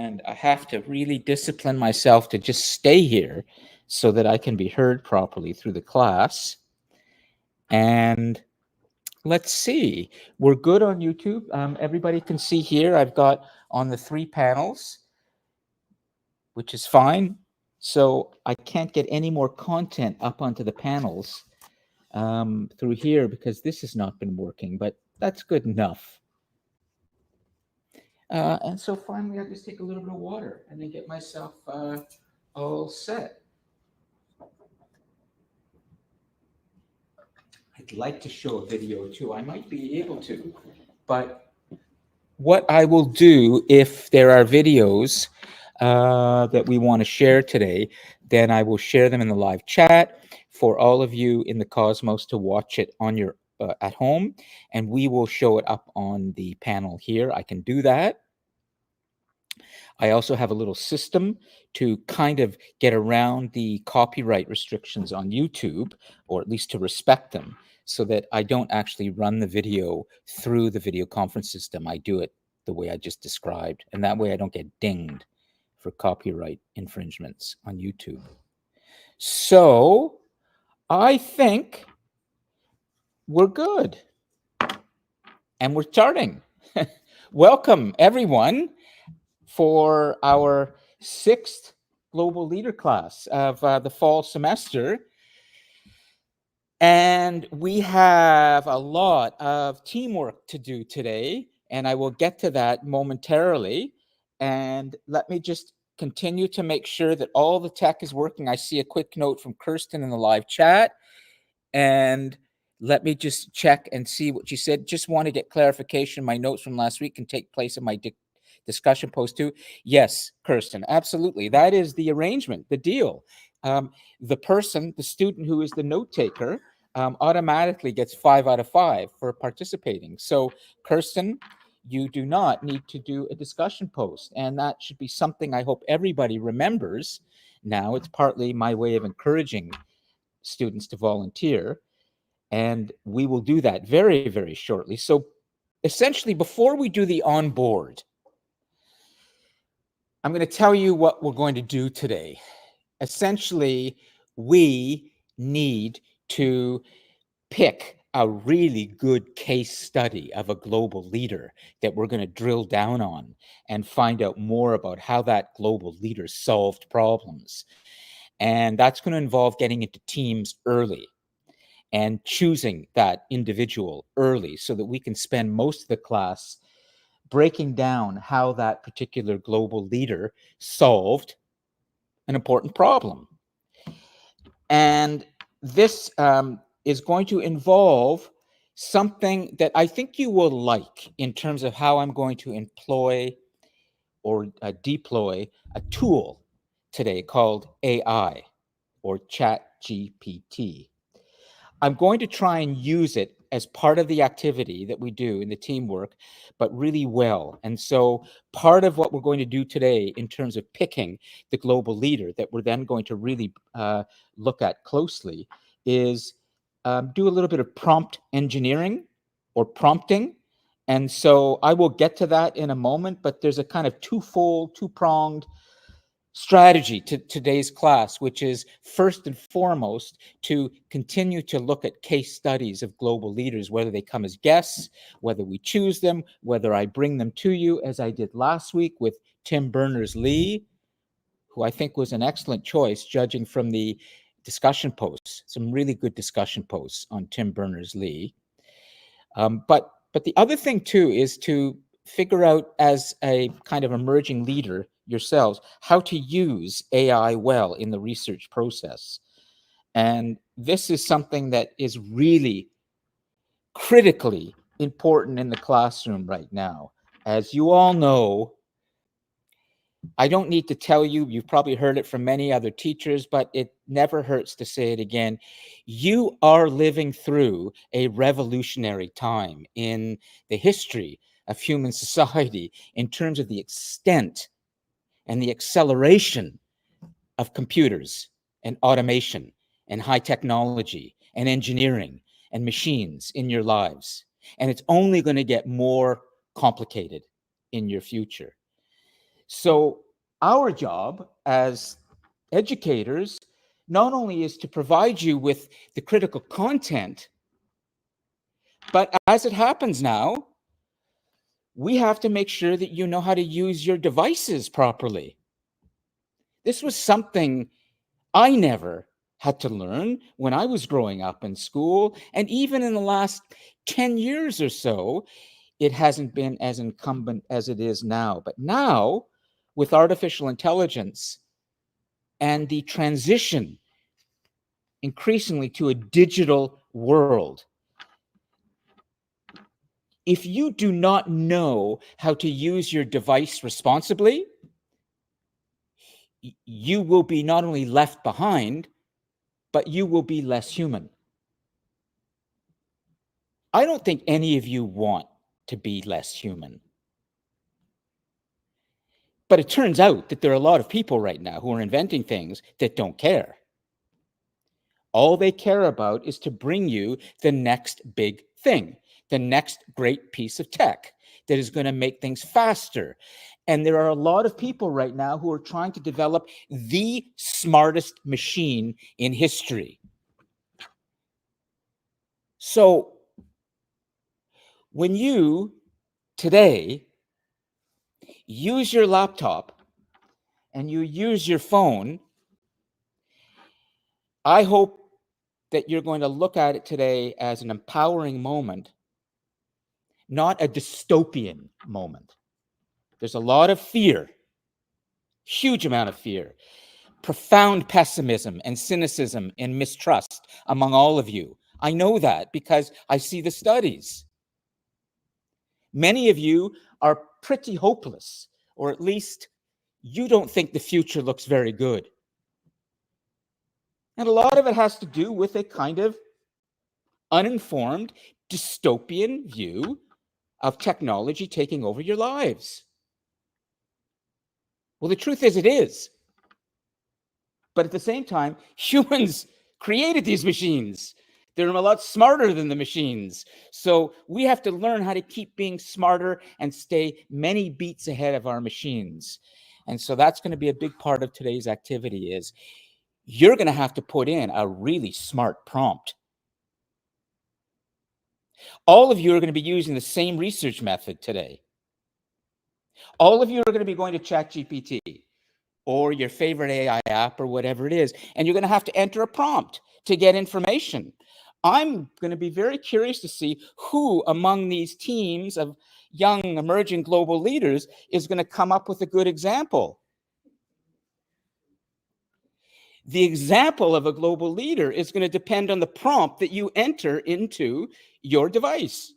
and I have to really discipline myself to just stay here so that I can be heard properly through the class. And let's see, we're good on YouTube. Everybody can see here, I've got on the 3 panels, which is fine. So I can't get any more content up onto the panels through here because this has not been working, but that's good enough. And so finally, I just take a little bit of water and then get myself all set. I'd like to show a video too. I might be able to, but what I will do if there are videos that we want to share today, then I will share them in the live chat for all of you in the cosmos to watch it on your at home, and we will show it up on the panel here. I can do that. I also have a little system to kind of get around the copyright restrictions on YouTube, or at least to respect them, so that I don't actually run the video through the video conference system. I do it the way I just described, and that way I don't get dinged for copyright infringements on YouTube. So I think we're good. And we're starting. Welcome, everyone, for our 6th Global Leader class of the fall semester. And we have a lot of teamwork to do today, and I will get to that momentarily. And let me just continue to make sure that all the tech is working. I see a quick note from Kirsten in the live chat. And let me just check and see what she said. Just want to get clarification. My notes from last week can take place in my discussion post too. Yes, Kirsten, absolutely. That is the arrangement, the deal. The person, the student who is the note taker, automatically gets 5 out of 5 for participating. So, Kirsten, you do not need to do a discussion post. And that should be something I hope everybody remembers. Now, it's partly my way of encouraging students to volunteer. And we will do that very, very shortly. So essentially, before we do the onboard, I'm going to tell you what we're going to do today. Essentially, we need to pick a really good case study of a global leader that we're going to drill down on and find out more about how that global leader solved problems. And that's going to involve getting into teams early and choosing that individual early so that we can spend most of the class breaking down how that particular global leader solved an important problem. And this is going to involve something that I think you will like in terms of how I'm going to employ or deploy a tool today called AI or ChatGPT. I'm going to try and use it as part of the activity that we do in the teamwork, but really well. And so part of what we're going to do today in terms of picking the global leader that we're then going to really look at closely is do a little bit of prompt engineering or prompting. And so I will get to that in a moment, but there's a kind of two-pronged strategy to today's class, which is first and foremost to continue to look at case studies of global leaders, whether they come as guests, whether we choose them, whether I bring them to you, as I did last week with Tim Berners-Lee, who I think was an excellent choice, judging from the discussion posts, some really good discussion posts on Tim Berners-Lee. But the other thing too is to figure out, as a kind of emerging leader yourselves, how to use AI well in the research process. And this is something that is really critically important in the classroom right now. As you all know, I don't need to tell you, you've probably heard it from many other teachers, but it never hurts to say it again. You are living through a revolutionary time in the history of human society in terms of the extent and the acceleration of computers and automation and high technology and engineering and machines in your lives. And it's only going to get more complicated in your future. So our job as educators not only is to provide you with the critical content, but as it happens now, we have to make sure that you know how to use your devices properly. This was something I never had to learn when I was growing up in school. And even in the last 10 years or so, it hasn't been as incumbent as it is now. But now, with artificial intelligence and the transition increasingly to a digital world, if you do not know how to use your device responsibly, you will be not only left behind, but you will be less human. I don't think any of you want to be less human. But it turns out that there are a lot of people right now who are inventing things that don't care. All they care about is to bring you the next big thing, the next great piece of tech that is going to make things faster. And there are a lot of people right now who are trying to develop the smartest machine in history. So when you today use your laptop and you use your phone, I hope that you're going to look at it today as an empowering moment, not a dystopian moment. There's a lot of fear, huge amount of fear, profound pessimism and cynicism and mistrust among all of you. I know that because I see the studies. Many of you are pretty hopeless, or at least you don't think the future looks very good. And a lot of it has to do with a kind of uninformed, dystopian view of technology taking over your lives. Well, the truth is, it is. But at the same time, humans created these machines. They're a lot smarter than the machines. So we have to learn how to keep being smarter and stay many beats ahead of our machines. And so that's going to be a big part of today's activity is you're going to have to put in a really smart prompt. All of you are going to be using the same research method today. All of you are going to be going to ChatGPT or your favorite AI app or whatever it is, and you're going to have to enter a prompt to get information. I'm going to be very curious to see who among these teams of young emerging global leaders is going to come up with a good example. The example of a global leader is going to depend on the prompt that you enter into your device.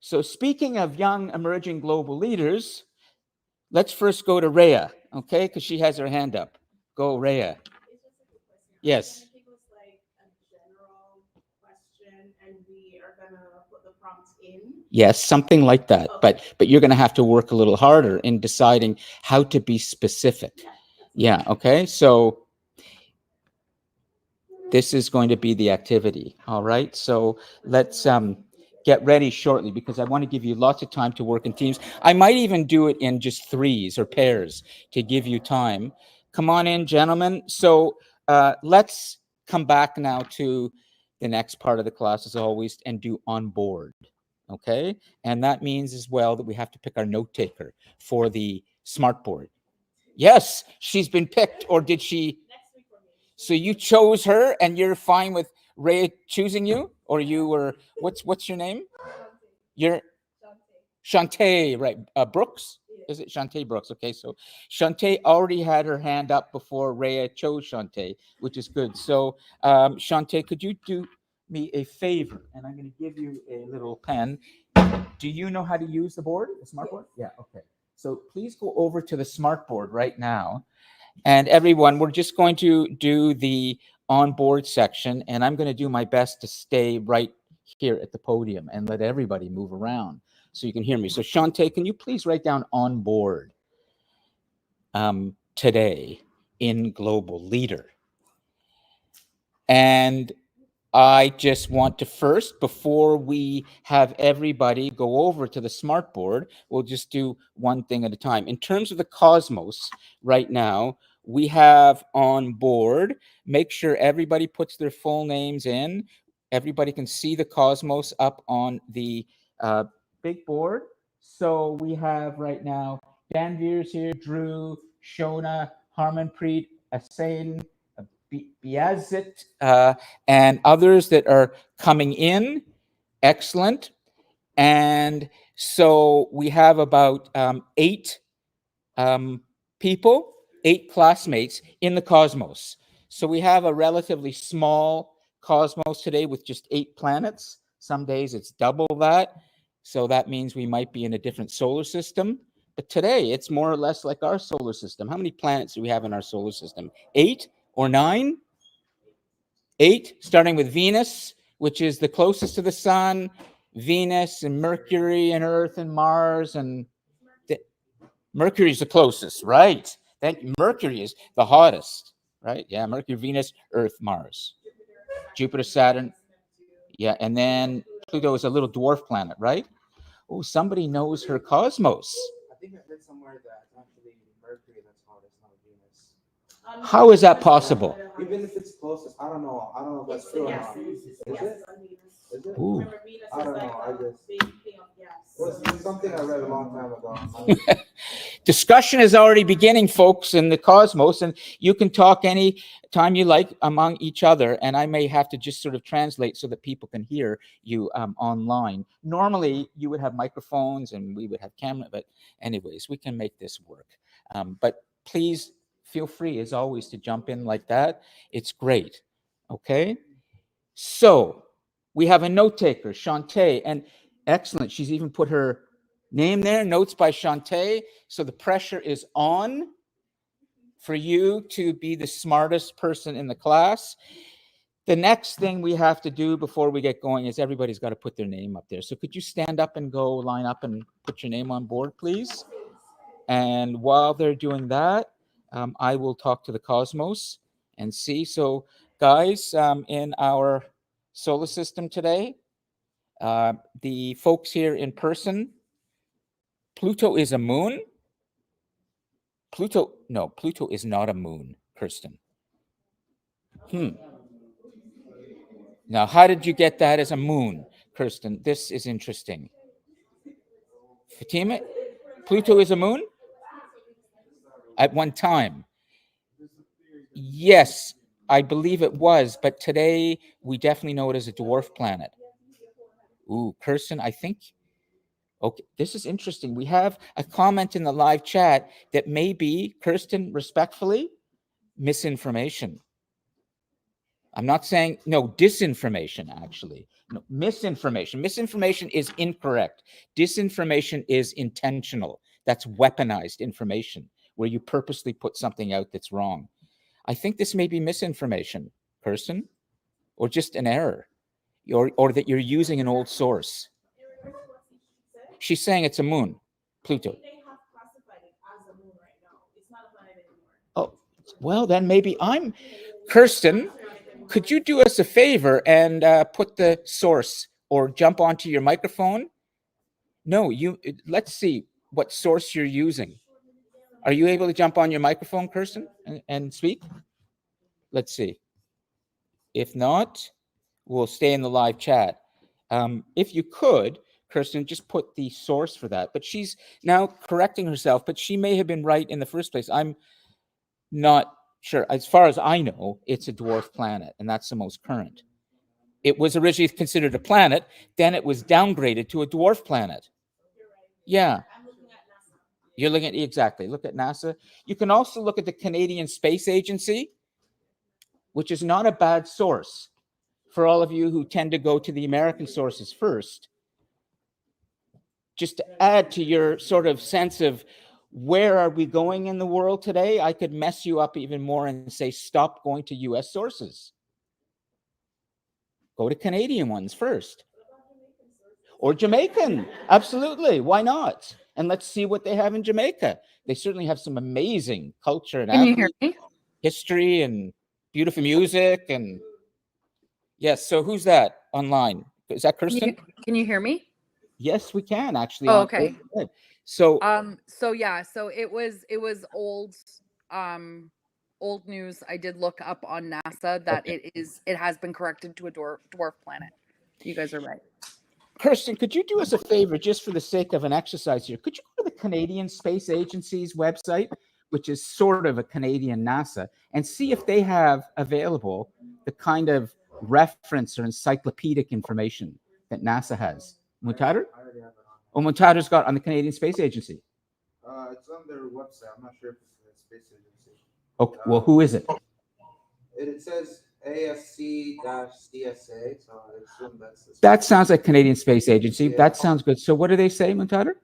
So speaking of young emerging global leaders, let's first go to Rhea, okay? Because she has her hand up. Go, Rhea. It's just a quick question. Yes. Can I think it was like a general question, and we are gonna put the prompts in? Yes, something like that. Okay. But you're going to have to work a little harder in deciding how to be specific. Yeah. Okay. So this is going to be the activity. All right. So let's get ready shortly because I want to give you lots of time to work in teams. I might even do it in just threes or pairs to give you time. Come on in, gentlemen. So let's come back now to the next part of the class as always and do on board. Okay. And that means as well that we have to pick our note taker for the smart board. Yes, she's been picked, or did she? Next week for me. So you chose her, and you're fine with Ray choosing you, or you were? What's your name? You're Shantae, right? Brooks. Is it Shantae Brooks? Okay, so Shantae already had her hand up before Rhea chose Shantae, which is good. So Shantae, could you do me a favor? And I'm going to give you a little pen. Do you know how to use the board, the smart board? Yeah, okay. So please go over to the smart board right now. And everyone, we're just going to do the onboard section, and I'm going to do my best to stay right here at the podium and let everybody move around so you can hear me. So Shantae, can you please write down on board today in Global Leader? And I just want to first, before we have everybody go over to the smart board, we'll just do one thing at a time. In terms of the Cosmos right now, we have on board, make sure everybody puts their full names in. Everybody can see the Cosmos up on the big board. So we have right now Dan Veers here, Drew, Shona, Harmanpreet, Asain, Biazit, and others that are coming in. Excellent. And so we have about 8 people, 8 classmates in the Cosmos. So we have a relatively small Cosmos today with just 8 planets. Some days it's double that. So that means we might be in a different solar system. But today it's more or less like our solar system. How many planets do we have in our solar system? 8 or 9? 8, starting with Venus, which is the closest to the sun, Venus and Mercury and Earth and Mars, and Mercury is the closest, right? Mercury is the hottest, right? Yeah, Mercury, Venus, Earth, Mars, Jupiter, Saturn. Yeah, and then Pluto is a little dwarf planet, right? Oh, somebody knows her cosmos. I think I read somewhere that actually Mercury that's hottest, not Venus. How is that possible? Even if it's closest, I don't know. I don't know if that's true or not. Is it? Is it? Ooh. I don't know. I just was something I read a long time ago. Discussion is already beginning, folks, in the cosmos, and you can talk any time you like among each other, and I may have to just sort of translate so that people can hear you online. Normally, you would have microphones and we would have camera, but anyways, we can make this work. But please feel free, as always, to jump in like that. It's great, okay? So we have a note taker, Shantae, and excellent. She's even put her name there, notes by Shantae. So the pressure is on for you to be the smartest person in the class. The next thing we have to do before we get going is everybody's got to put their name up there. So could you stand up and go line up and put your name on board, please? And while they're doing that, I will talk to the Cosmos and see. So guys, in our solar system today, the folks here in person, Pluto is a moon. Pluto is not a moon, Kirsten. Now, how did you get that as a moon, Kirsten? This is interesting. Fatima, Pluto is a moon? At one time. Yes, I believe it was, but today we definitely know it as a dwarf planet. Ooh, Kirsten, I think, okay, this is interesting. We have a comment in the live chat that may be, Kirsten, respectfully, misinformation. I'm not saying, no, disinformation, actually. No, misinformation. Misinformation is incorrect. Disinformation is intentional. That's weaponized information, where you purposely put something out that's wrong. I think this may be misinformation, Kirsten, or just an error, or that you're using an old source. She's saying it's a moon, Pluto. Oh, well, then maybe I'm, Kirsten, could you do us a favor and put the source or jump onto your microphone? No, let's see what source you're using. Are you able to jump on your microphone, Kirsten, and speak? Let's see. If not, we'll stay in the live chat. If you could, Kirsten, just put the source for that. But she's now correcting herself, but she may have been right in the first place. I'm not sure. As far as I know, it's a dwarf planet, and that's the most current. It was originally considered a planet, then it was downgraded to a dwarf planet. Yeah. You're looking at, exactly, look at NASA. You can also look at the Canadian Space Agency, which is not a bad source for all of you who tend to go to the American sources first. Just to add to your sort of sense of where are we going in the world today, I could mess you up even more and say, stop going to US sources. Go to Canadian ones first. Or Jamaican, absolutely, why not? And let's see what they have in Jamaica. They certainly have some amazing culture and Can you hear me? history and beautiful music. And Yes. So who's that online? Is that Kirsten? Can you hear me? Yes, we can actually. Oh, okay. Good. So So yeah, so it was old news. I did look up on NASA that okay. it has been corrected to a dwarf planet. You guys are right. Kirsten, could you do us a favor just for the sake of an exercise here? Could you go to the Canadian Space Agency's website, which is sort of a Canadian NASA, and see if they have available the kind of reference or encyclopedic information that NASA has? Mutader? I already have it Oh, Mutader's got on the Canadian Space Agency. It's on their website. I'm not sure if it's a space agency. Okay, well, who is it? It says ASC-CSA, so I assume that's the That sounds like Canadian Space Agency. Yeah. That sounds good. So what do they say, Mutader?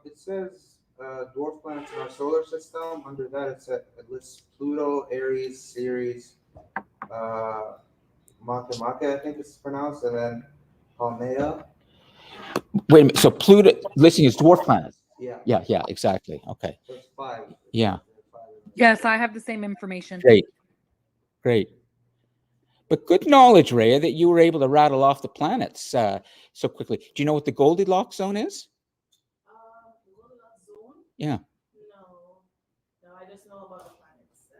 It says dwarf planets in our solar system. Under that, it lists Pluto, Aries, Ceres, Makemake, I think it's pronounced, and then Haumea. Wait a minute. So Pluto listing is dwarf planets. Yeah. Yeah, exactly. Okay. So it's 5. Yeah. Yes, I have the same information. Great. But good knowledge, Rhea, that you were able to rattle off the planets so quickly. Do you know what the Goldilocks zone is? Goldilocks zone? Yeah. No, I just know about the planets.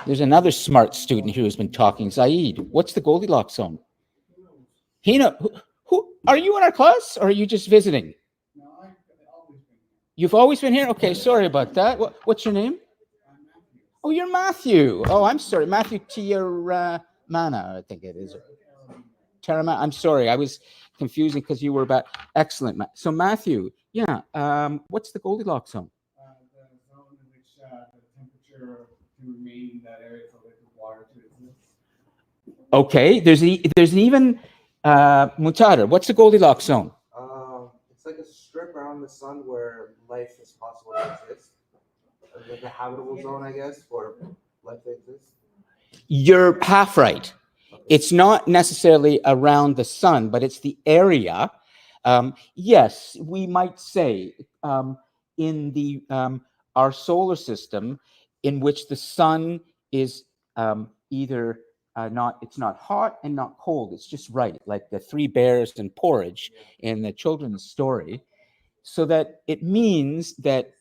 There's another smart student here who's been talking, Zaid. What's the Goldilocks zone? He know. Who are you in our class, or are you just visiting? No, I've always been here. You've always been here? Okay, sorry about that. What's your name? I'm Matthew. Oh, you're Matthew. Oh, I'm sorry. Matthew Tiaramana, I think it is. Terama. I'm sorry. I was confusing because you were about excellent. So Matthew, yeah. What's the Goldilocks zone? The zone in which the temperature can remain in that area for liquid water to exist. Okay. There's an even Mutader. What's the Goldilocks zone? It's like a strip around the sun where life is possible to exist. Like a habitable zone, I guess, for life to exist. You're half right. It's not necessarily around the sun, but it's the area. Yes, we might say in the our solar system, in which the sun is either it's not hot and not cold. It's just right, like the three bears and porridge in the children's story. So that it means that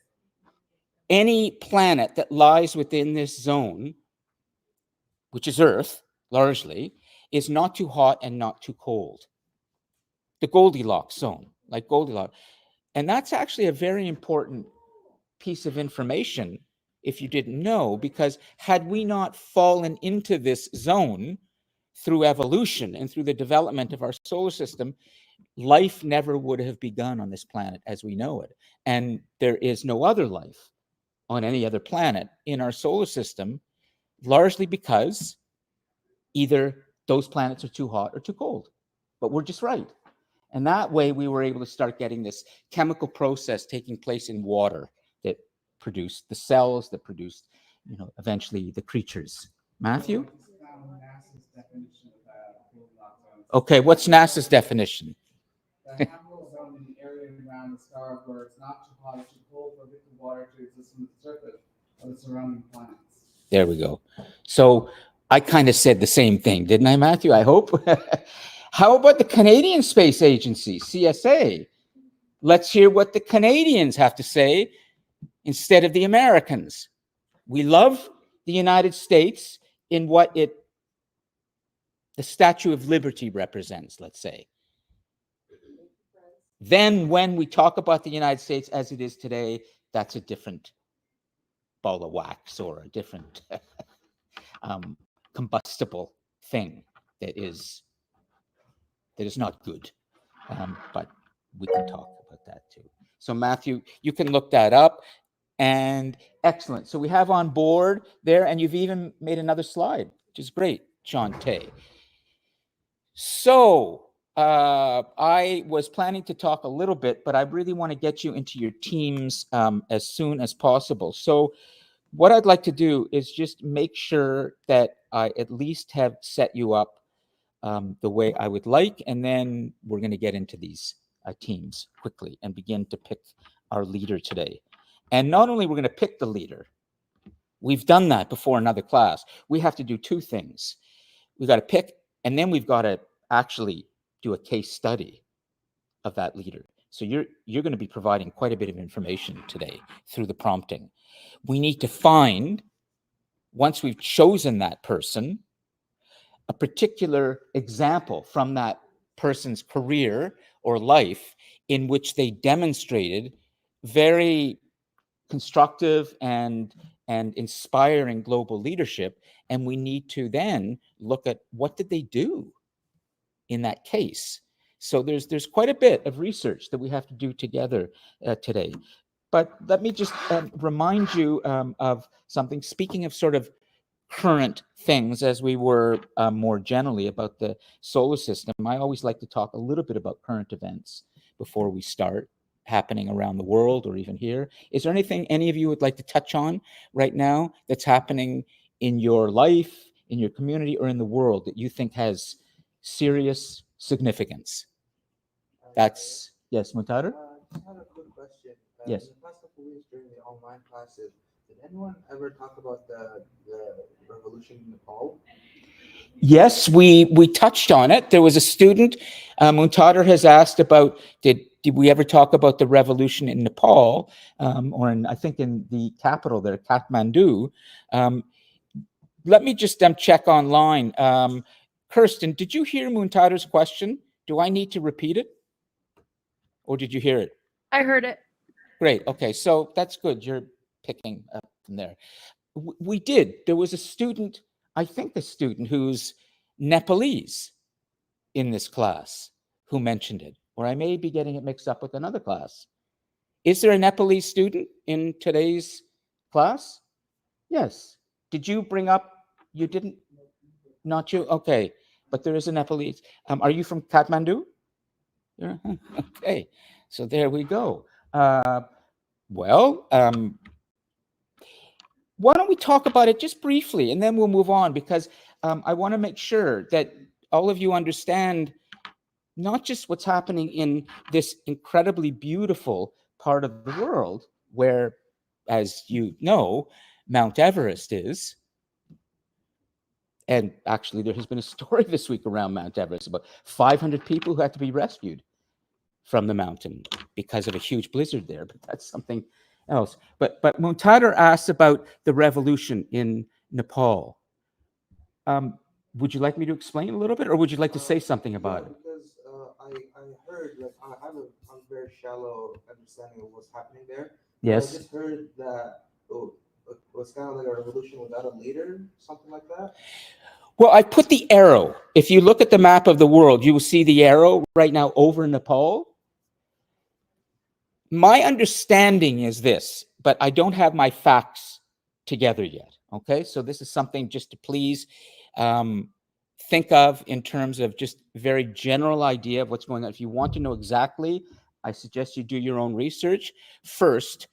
any planet that lies within this zone, which is Earth largely, is not too hot and not too cold. The Goldilocks zone, like Goldilocks. And that's actually a very important piece of information if you didn't know, because had we not fallen into this zone through evolution and through the development of our solar system, life never would have begun on this planet as we know it. And there is no other life on any other planet in our solar system, largely because either those planets are too hot or too cold. But we're just right. And that way we were able to start getting this chemical process taking place in water that produced the cells, that produced, eventually the creatures. Matthew? NASA's definition of that Goldilocks zone. Okay, what's NASA's definition? The habitable zone in the area around the star where it's not too hot or too cold for liquid water to exist on the surface of the surrounding planets. There we go. So I kind of said the same thing, didn't I, Matthew? I hope. How about the Canadian Space Agency, CSA? Let's hear what the Canadians have to say instead of the Americans. We love the United States in what the Statue of Liberty represents, let's say. Then when we talk about the United States as it is today, that's a different ball of wax or a different combustible thing that is not good. But we can talk about that too. So Matthew, you can look that up. And excellent. So we have on board there, and you've even made another slide, which is great, John Tay. So I was planning to talk a little bit, but I really want to get you into your teams as soon as possible. So what I'd like to do is just make sure that I at least have set you up the way I would like, and then we're going to get into these teams quickly and begin to pick our leader today. And not only we're going to pick the leader, we've done that before in another class. We have to do two things. We've got to pick And then we've got to actually do a case study of that leader. So you're going to be providing quite a bit of information today through the prompting. We need to find, once we've chosen that person, a particular example from that person's career or life in which they demonstrated very constructive and inspiring global leadership. And we need to then look at what did they do in that case. So there's quite a bit of research that we have to do together today. But let me just remind you of something. Speaking of sort of current things, as we were more generally about the solar system, I always like to talk a little bit about current events before we start, happening around the world or even here. Is there anything any of you would like to touch on right now that's happening in your life, in your community, or in the world that you think has serious significance? That's, yes, Mutadar? Just had a quick question. Yes. In the past couple weeks during the online classes, did anyone ever talk about the revolution in Nepal? Yes, we touched on it. There was a student, Muntadar has asked about, did we ever talk about the revolution in Nepal, or I think in the capital there, Kathmandu. Let me just check online. Kirsten, did you hear Muntadar's question? Do I need to repeat it? Or did you hear it? I heard it. Great. Okay, so that's good. You're picking up from there. We did. There was a student, I think a student who's Nepalese in this class who mentioned it, or I may be getting it mixed up with another class. Is there a Nepalese student in today's class? Yes. Did you bring up, you didn't? Not you? Okay. But there is a Nepalese. Are you from Kathmandu? Yeah. Okay. So there we go. Well, why don't we talk about it just briefly, and then we'll move on, because I want to make sure that all of you understand not just what's happening in this incredibly beautiful part of the world where, as you know, Mount Everest is. And actually, there has been a story this week around Mount Everest about 500 people who had to be rescued from the mountain because of a huge blizzard there, but that's something else. But Muntadar asks about the revolution in Nepal. Would you like me to explain a little bit, or would you like to say something about it? Because I heard, like, I have a very shallow understanding of what's happening there. Yes. I just heard that it was kind of like a revolution without a leader, something like that. Well, I put the arrow. If you look at the map of the world, you will see the arrow right now over Nepal. My understanding is this, but I don't have my facts together yet. Okay, so this is something just to please think of in terms of just very general idea of what's going on. If you want to know exactly, I suggest you do your own research. First,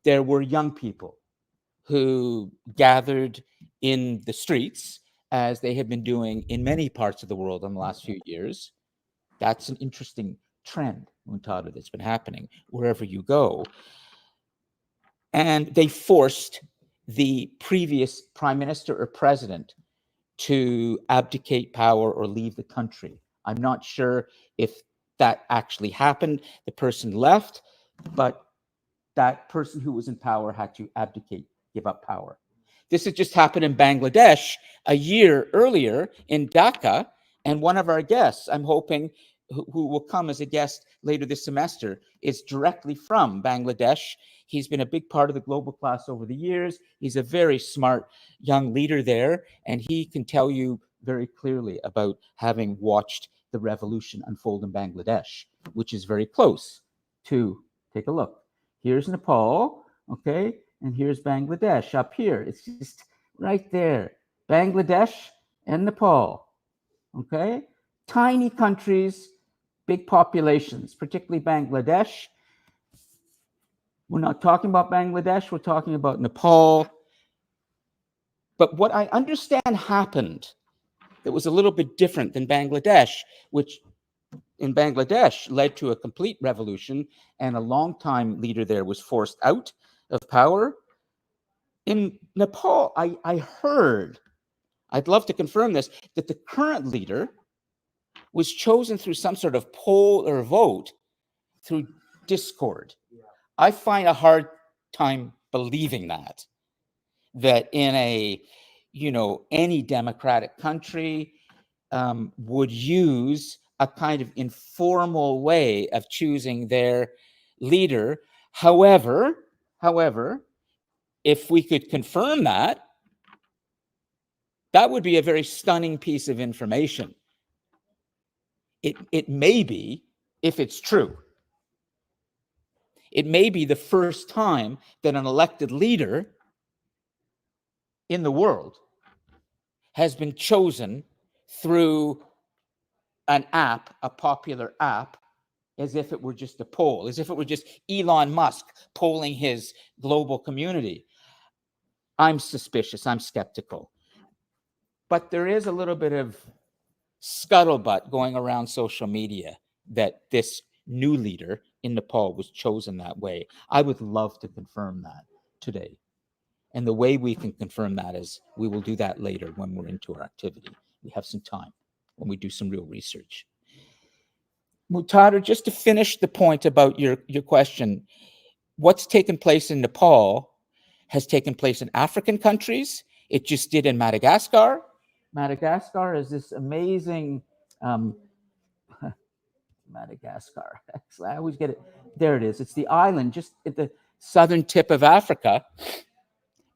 there were young people who gathered in the streets, as they have been doing in many parts of the world in the last few years. That's an interesting trend, Muntada, that's been happening wherever you go. And they forced the previous prime minister or president to abdicate power or leave the country. I'm not sure if that actually happened. The person left, but that person who was in power had to abdicate, give up power. This had just happened in Bangladesh a year earlier in Dhaka, and one of our guests, I'm hoping, who will come as a guest later this semester, is directly from Bangladesh. He's been a big part of the global class over the years. He's a very smart young leader there, and he can tell you very clearly about having watched the revolution unfold in Bangladesh, which is very close to, take a look. Here's Nepal, okay? And here's Bangladesh up here. It's just right there. Bangladesh and Nepal, okay? Tiny countries, big populations, particularly Bangladesh. We're not talking about Bangladesh, we're talking about Nepal. But what I understand happened that was a little bit different than Bangladesh, which in Bangladesh led to a complete revolution, and a longtime leader there was forced out of power. In Nepal, I heard I'd love to confirm this, that the current leader was chosen through some sort of poll or vote through Discord. Yeah. I find a hard time believing that in a, any democratic country would use a kind of informal way of choosing their leader. However, if we could confirm that, that would be a very stunning piece of information. It may be, if it's true, it may be the first time that an elected leader in the world has been chosen through an app, a popular app, as if it were just a poll, as if it were just Elon Musk polling his global community. I'm suspicious, I'm skeptical. But there is a little bit of scuttlebutt going around social media that this new leader in Nepal was chosen that way. I would love to confirm that today. And the way we can confirm that is we will do that later when we're into our activity. We have some time when we do some real research. Mutada, just to finish the point about your question, what's taken place in Nepal has taken place in African countries. It just did in Madagascar. Madagascar is this amazing, Madagascar. I always get it. There it is. It's the island just at the southern tip of Africa.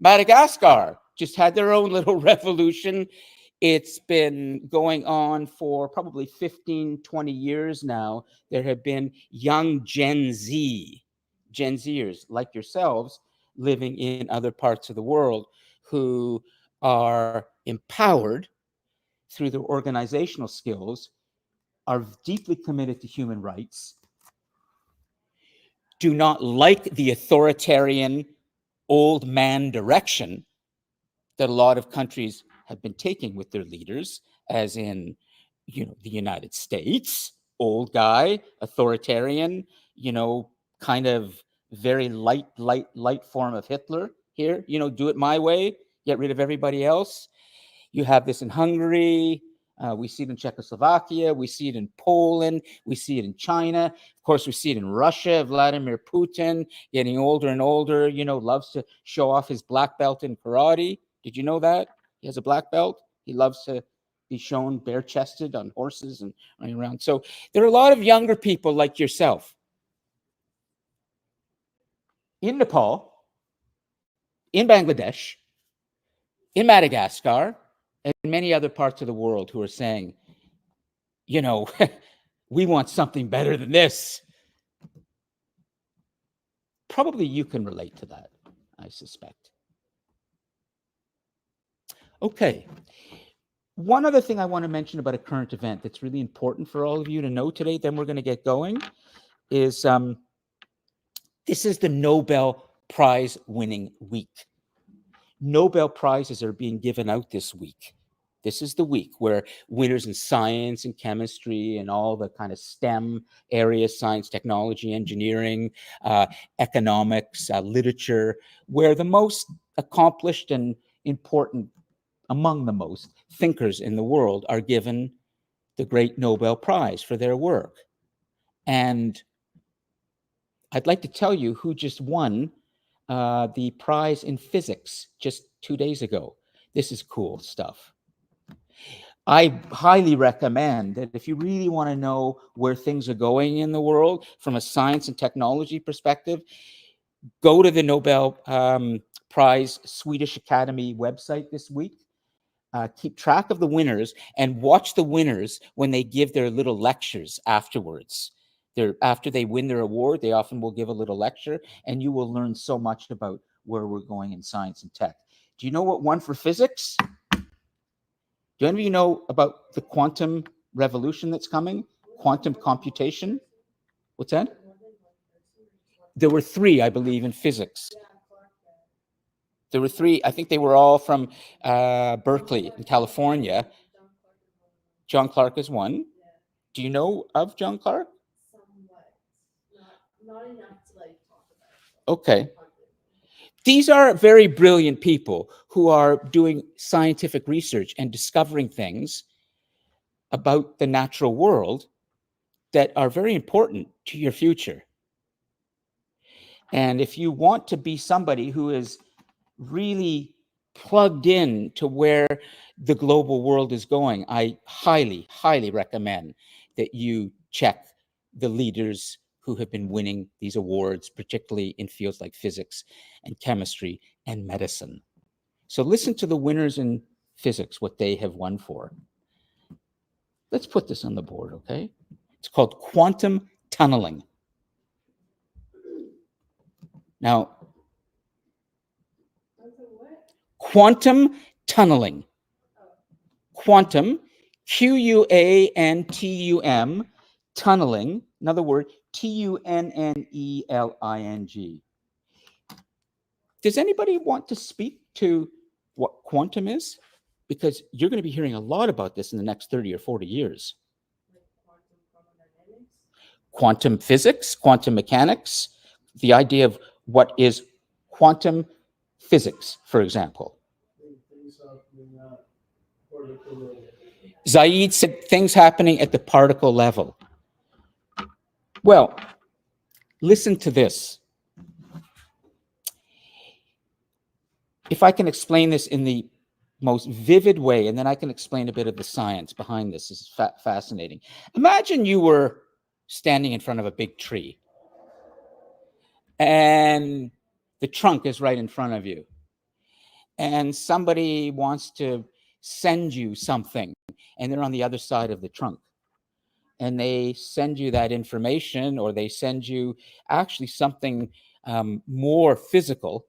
Madagascar just had their own little revolution. It's been going on for probably 15, 20 years now. There have been young Gen Zers like yourselves living in other parts of the world who are empowered through their organizational skills, are deeply committed to human rights, do not like the authoritarian old man direction that a lot of countries have been taking with their leaders, as in, the United States, old guy, authoritarian, kind of very light form of Hitler here, do it my way, get rid of everybody else. You have this in Hungary. We see it in Czechoslovakia. We see it in Poland. We see it in China. Of course, we see it in Russia. Vladimir Putin, getting older and older, loves to show off his black belt in karate. Did you know that? He has a black belt. He loves to be shown bare-chested on horses and running around. So there are a lot of younger people like yourself in Nepal, in Bangladesh, in Madagascar, and many other parts of the world who are saying, we want something better than this. Probably you can relate to that, I suspect. Okay. One other thing I want to mention about a current event that's really important for all of you to know today, then we're going to get going, is this is the Nobel Prize winning week. Nobel Prizes are being given out this week. This is the week where winners in science and chemistry and all the kind of STEM areas, science, technology, engineering, economics, literature, where the most accomplished and important, among the most thinkers in the world, are given the great Nobel Prize for their work. And I'd like to tell you who just won the prize in physics just 2 days ago. This is cool stuff. I highly recommend that if you really want to know where things are going in the world from a science and technology perspective, go to the Nobel Prize Swedish Academy website this week. Keep track of the winners and watch the winners when they give their little lectures afterwards. After they win their award, they often will give a little lecture, and you will learn so much about where we're going in science and tech. Do you know what won for physics? Do any of you know about the quantum revolution that's coming? Quantum computation? What's that? There were 3, I believe, in physics. There were 3. I think they were all from Berkeley in California. John Clark is one. Do you know of John Clark? Somewhat. Not enough to talk about. Okay. These are very brilliant people who are doing scientific research and discovering things about the natural world that are very important to your future. And if you want to be somebody who is really plugged in to where the global world is going, I highly, highly recommend that you check the leaders who have been winning these awards, particularly in fields like physics and chemistry and medicine. So listen to the winners in physics, what they have won for. Let's put this on the board, okay? It's called quantum tunneling. Now, quantum tunneling. Quantum, Quantum, tunneling, another word, Tunneling. Does anybody want to speak to what quantum is? Because you're going to be hearing a lot about this in the next 30 or 40 years. Quantum physics, quantum mechanics, the idea of what is quantum physics, for example. Zaid said things happening at the particle level. Well, listen to this. If I can explain this in the most vivid way, and then I can explain a bit of the science behind this. This is fascinating. Imagine you were standing in front of a big tree, and the trunk is right in front of you, and somebody wants to send you something, and they're on the other side of the trunk. And they send you that information, or they send you actually something more physical.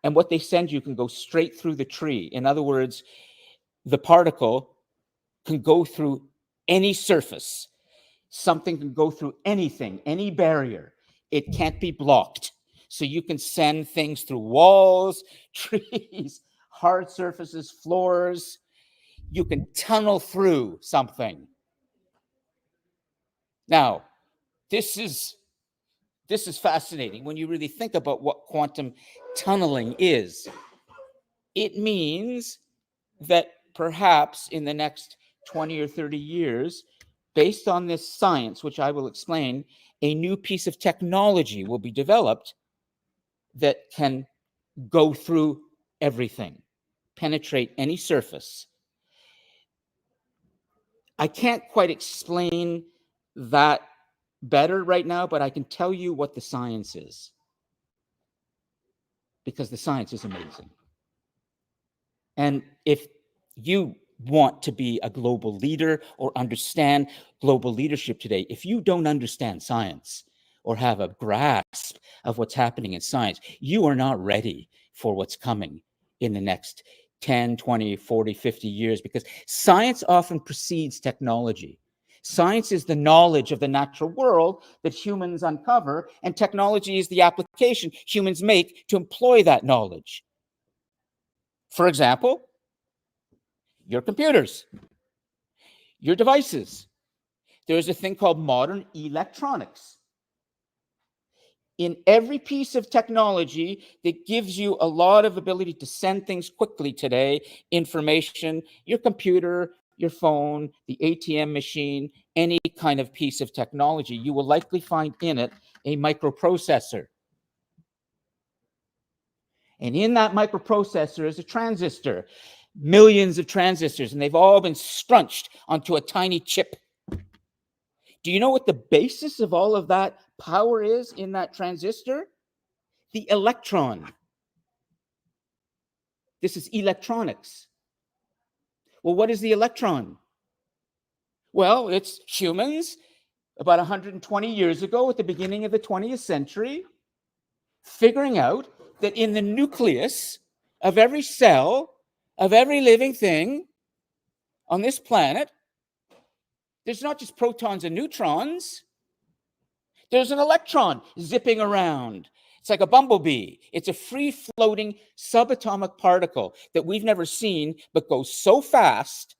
And what they send you can go straight through the tree. In other words, the particle can go through any surface. Something can go through anything, any barrier. It can't be blocked. So you can send things through walls, trees, hard surfaces, floors. You can tunnel through something. Now, this is fascinating when you really think about what quantum tunneling is. It means that perhaps in the next 20 or 30 years, based on this science, which I will explain, a new piece of technology will be developed that can go through everything, penetrate any surface. I can't quite explain that better right now, but I can tell you what the science is, because the science is amazing. And if you want to be a global leader or understand global leadership today, if you don't understand science or have a grasp of what's happening in science, you are not ready for what's coming in the next 10, 20, 40, 50 years, because science often precedes technology. Science is the knowledge of the natural world that humans uncover, and technology is the application humans make to employ that knowledge. For example, your computers, your devices. There is a thing called modern electronics. In every piece of technology that gives you a lot of ability to send things quickly today, information, your computer, your phone, the ATM machine, any kind of piece of technology, you will likely find in it a microprocessor. And in that microprocessor is a transistor, millions of transistors, and they've all been scrunched onto a tiny chip. Do you know what the basis of all of that power is in that transistor? The electron. This is electronics. Well, what is the electron? Well, it's humans about 120 years ago at the beginning of the 20th century figuring out that in the nucleus of every cell, of every living thing on this planet, there's not just protons and neutrons. There's an electron zipping around. It's like a bumblebee. It's a free-floating subatomic particle that we've never seen, but goes so fast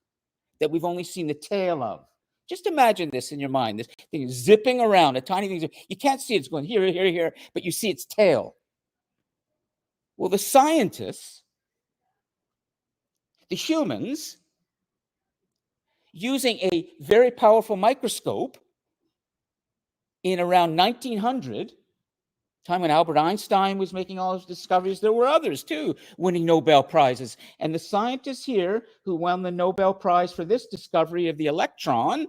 that we've only seen the tail of. Just imagine this in your mind. This thing is zipping around, a tiny thing. You can't see it. It's going here, here, here, but you see its tail. Well, the scientists, the humans, using a very powerful microscope in around 1900, time when Albert Einstein was making all his discoveries, there were others too winning Nobel Prizes. And the scientists here who won the Nobel Prize for this discovery of the electron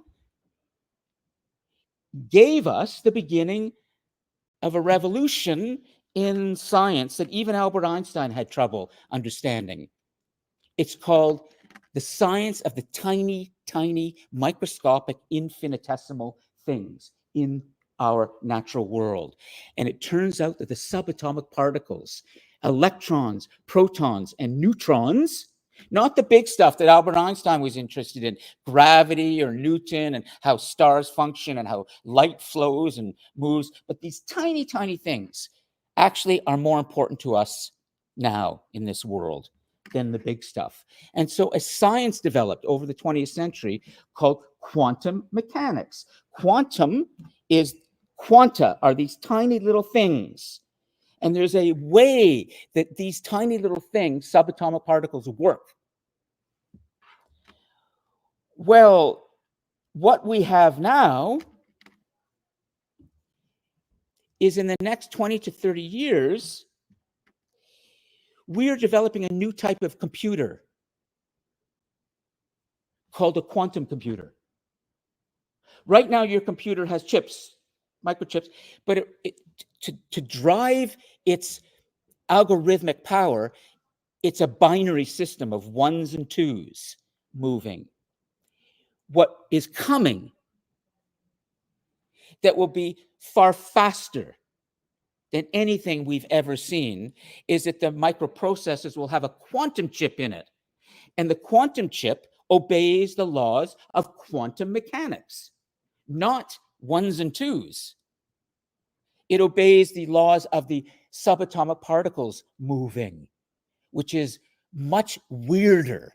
gave us the beginning of a revolution in science that even Albert Einstein had trouble understanding. It's called the science of the tiny, tiny, microscopic, infinitesimal things in our natural world. And it turns out that the subatomic particles, electrons, protons, and neutrons, not the big stuff that Albert Einstein was interested in, gravity or Newton and how stars function and how light flows and moves, but these tiny, tiny things actually are more important to us now in this world than the big stuff. And so a science developed over the 20th century called quantum mechanics. Quanta are these tiny little things. And there's a way that these tiny little things, subatomic particles, work. Well, what we have now is in the next 20 to 30 years, we are developing a new type of computer called a quantum computer. Right now, your computer has chips, microchips, but to drive its algorithmic power, it's a binary system of ones and twos moving. What is coming that will be far faster than anything we've ever seen is that the microprocessors will have a quantum chip in it. And the quantum chip obeys the laws of quantum mechanics, not ones and twos. It obeys the laws of the subatomic particles moving, which is much weirder,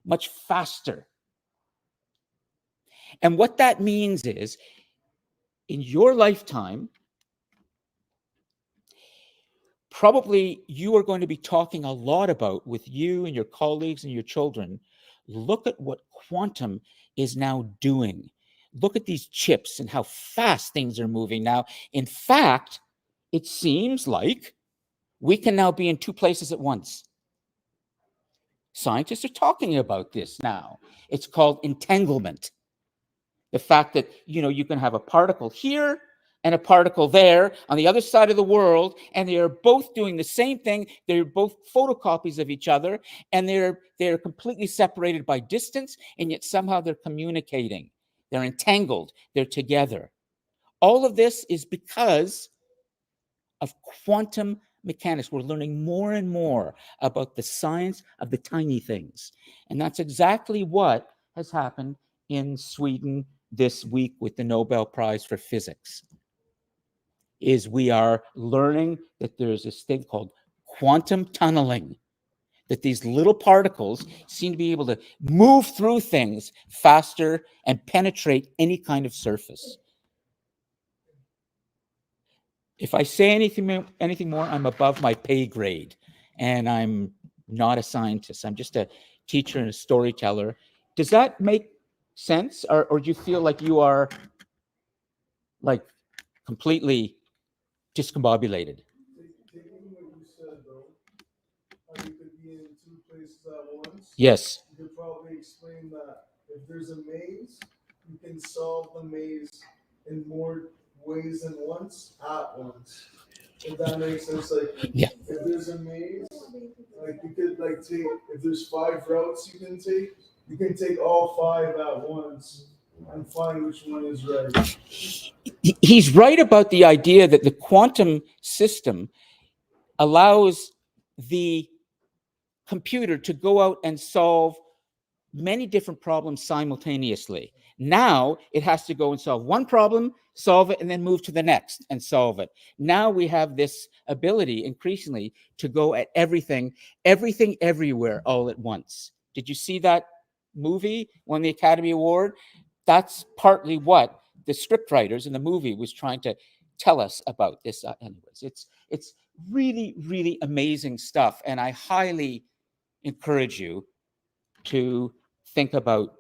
much faster. And what that means is, in your lifetime, probably you are going to be talking a lot about with you and your colleagues and your children. Look at what quantum is now doing. Look at these chips and how fast things are moving now. In fact, it seems like we can now be in two places at once. Scientists are talking about this now. It's called entanglement. The fact that, you can have a particle here and a particle there on the other side of the world, and they are both doing the same thing. They're both photocopies of each other, and they're completely separated by distance, and yet somehow they're communicating. They're entangled. They're together. All of this is because of quantum mechanics. We're learning more and more about the science of the tiny things. And that's exactly what has happened in Sweden this week with the Nobel Prize for Physics. Is we are learning that there's this thing called quantum tunneling, that these little particles seem to be able to move through things faster and penetrate any kind of surface. If I say anything more, I'm above my pay grade, and I'm not a scientist. I'm just a teacher and a storyteller. Does that make sense, or do you feel like you are like completely discombobulated? Taking what you said, though, how you could be in two places at once. Yes. You could probably explain that if there's a maze, you can solve the maze in more ways than once at once. If that makes sense, like Yeah. if there's a maze, like you could take if there's 5 routes you can take all 5 at once and find which one is right. He's right about the idea that the quantum system allows the computer to go out and solve many different problems simultaneously. Now it has to go and solve one problem, solve it, and then move to the next and solve it. Now we have this ability increasingly to go at everything, everywhere, all at once. Did you see that movie won the Academy Award? That's partly what the scriptwriters in the movie was trying to tell us about this. Anyways, it's really, really amazing stuff. And I highly encourage you to think about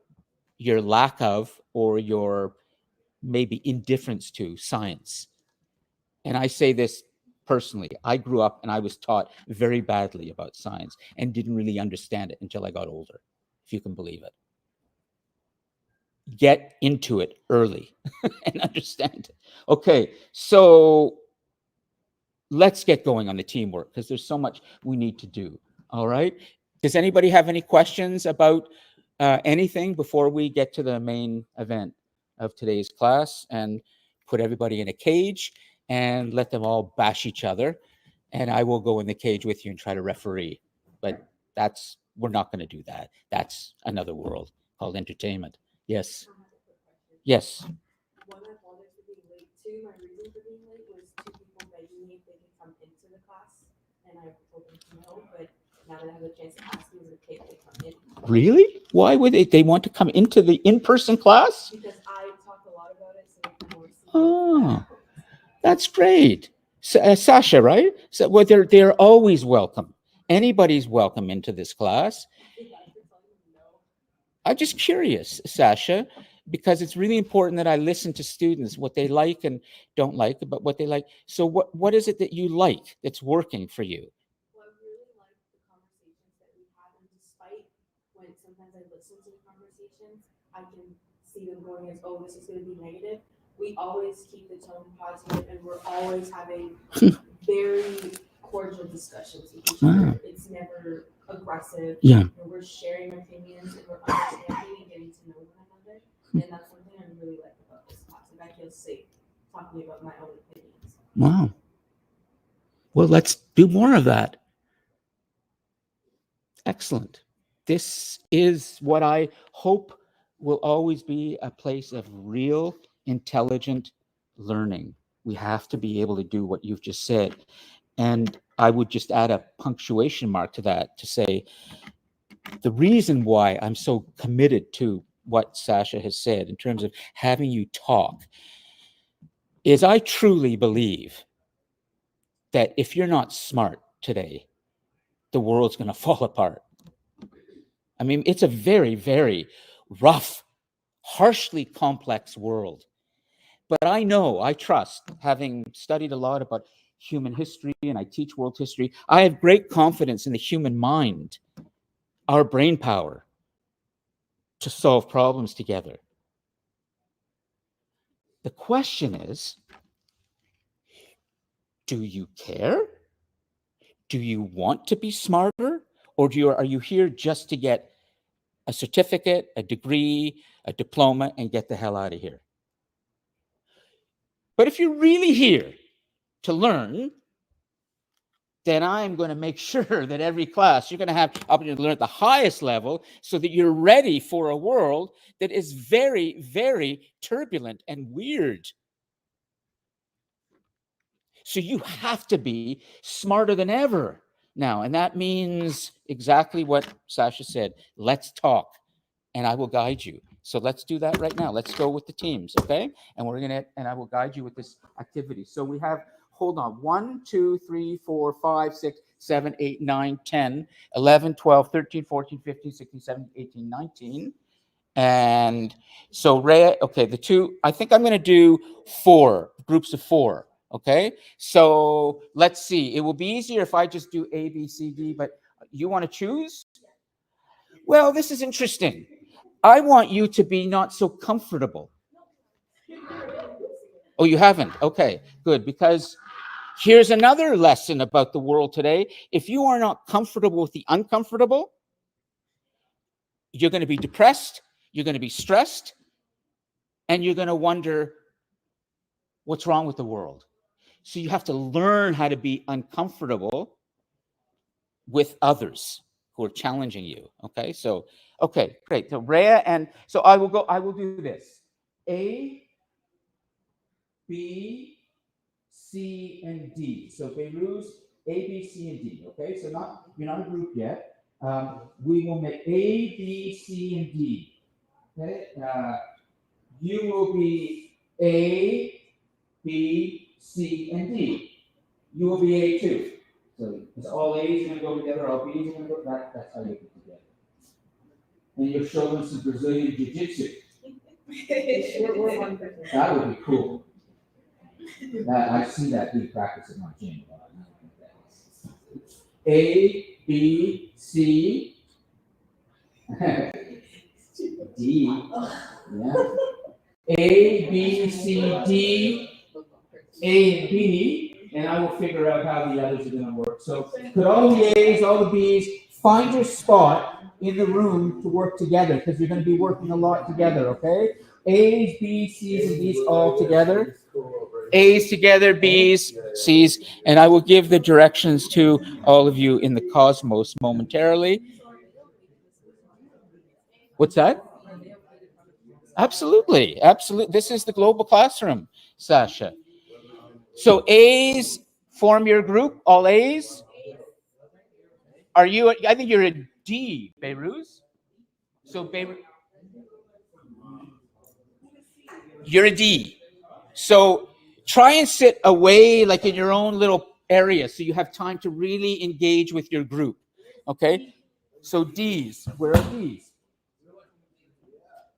your lack of or your maybe indifference to science. And I say this personally. I grew up and I was taught very badly about science and didn't really understand it until I got older, if you can believe it. Get into it early and understand it. Okay, so let's get going on the teamwork because there's so much we need to do. All right. Does anybody have any questions about anything before we get to the main event of today's class and put everybody in a cage and let them all bash each other? And I will go in the cage with you and try to referee. But we're not going to do that. That's another world called entertainment. Yes. Yes. One I apologize for being late too. My reason for being late was two people begging me if they could come into the class, and I told them no. But now that I have a chance to ask you, is it okay if they come in? Really? Why would they want to come into the in-person class? Because I talked a lot about it, so they can more see. Oh, that's great. Sasha, right? So well, they're always welcome. Anybody's welcome into this class. I'm just curious, Sasha, because it's really important that I listen to students, what they like and don't like, but what they like. So what is it that you like that's working for you? Well, I really like the conversations that we have, and despite when sometimes I listen to the conversations, I can see them going as, oh, this is going to be negative. We always keep the tone positive, and we're always having very cordial discussions with each other. It's never aggressive. Yeah. You know, we're sharing opinions and we're understanding and getting to know one another. And that's something I really like about this class. Like I feel safe talking about my own opinions. Wow. Well, let's do more of that. Excellent. This is what I hope will always be a place of real, intelligent learning. We have to be able to do what you've just said. And I would just add a punctuation mark to that to say the reason why I'm so committed to what Sasha has said in terms of having you talk is I truly believe that if you're not smart today, the world's going to fall apart. I mean, it's a very, very rough, harshly complex world. But I know, I trust, having studied a lot about human history and I teach world history, I have great confidence in the human mind, our brain power to solve problems together. The question is, do you care? Do you want to be smarter? Or are you here just to get a certificate, a degree, a diploma, and get the hell out of here? But if you're really here to learn, then I'm going to make sure that every class you're going to have opportunity to learn at the highest level so that you're ready for a world that is very, very turbulent and weird. So you have to be smarter than ever now. And that means exactly what Sasha said. Let's talk and I will guide you. So let's do that right now. Let's go with the teams, okay? And I will guide you with this activity. So we have, hold on, 1, 2, 3, 4, 5, 6, 7, 8, 9, 10, 11, 12, 13, 14, 15, 16, 17, 18, 19. And so Ray, okay, I think I'm going to do 4 groups of 4. Okay, so let's see. It will be easier if I just do A, B, C, D, but you want to choose? Well, this is interesting. I want you to be not so comfortable. Oh, you haven't? Okay, good. Because here's another lesson about the world today. If you are not comfortable with the uncomfortable, you're going to be depressed, you're going to be stressed, and you're going to wonder what's wrong with the world. So you have to learn how to be uncomfortable with others who are challenging you. Okay, so, okay, great. So Rhea, and so I will do this. A, B, C, and D. So Beirut's A, B, C, and D. Okay, so you're not a group yet. We will make A, B, C, and D. Okay, you will be A, B, C, and D. You will be A too. So it's all A's going to go together, all B's are going to go. That's how you get together. And you'll show them some Brazilian Jiu-Jitsu. We're one person. That would be cool. I see that being practiced in my gym. A, B, C, D. Yeah. A, B, C, D, A, and B, and I will figure out how the others are going to work. So put all the A's, all the B's, find your spot in the room to work together because you're going to be working a lot together, okay? A's, B's, C's, and D's all together. A's together, B's, C's, and I will give the directions to all of you in the cosmos momentarily. What's that? Absolutely, absolutely. This is the global classroom, Sasha. So A's, form your group, all A's. Are you, I think you're a D, Beirut. So Beirut, you're a D. So try and sit away like in your own little area so you have time to really engage with your group, okay? So D's, where are D's?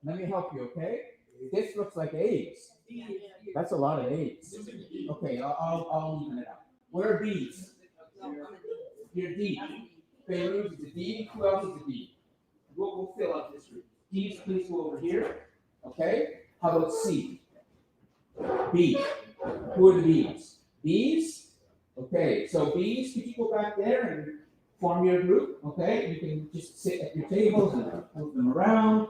Let me help you, okay? This looks like A's. That's a lot of A's. Okay, I'll even it out. Where are B's? You're D. Beirut is a D. Who else is a D? We'll fill out this group. D's, please go over here. Okay? How about C? B. Who are the B's? B's? Okay, so B's, could you go back there and form your group? Okay, you can just sit at your tables and move them around.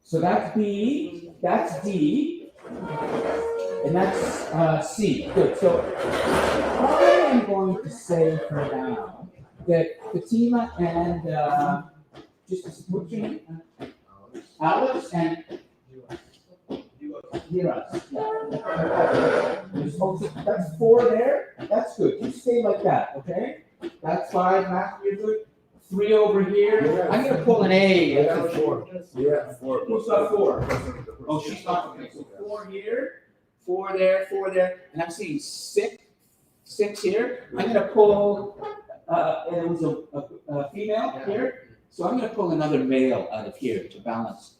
So that's B, that's D, and that's C. Good. So I am going to say for now that Fatima and just what's your name? Alex and Hiras. That's 4 there. That's good. You stay like that, okay? That's 5. Matthew, you're good. 3 over here. I'm gonna pull an A. That's a 4. Yeah. Who's got 4? Oh, she's not. Okay, so 4 here, 4 there, 4 there, and I'm seeing 6 here. I'm gonna pull. And it was a female here, so I'm gonna pull another male out of here to balance.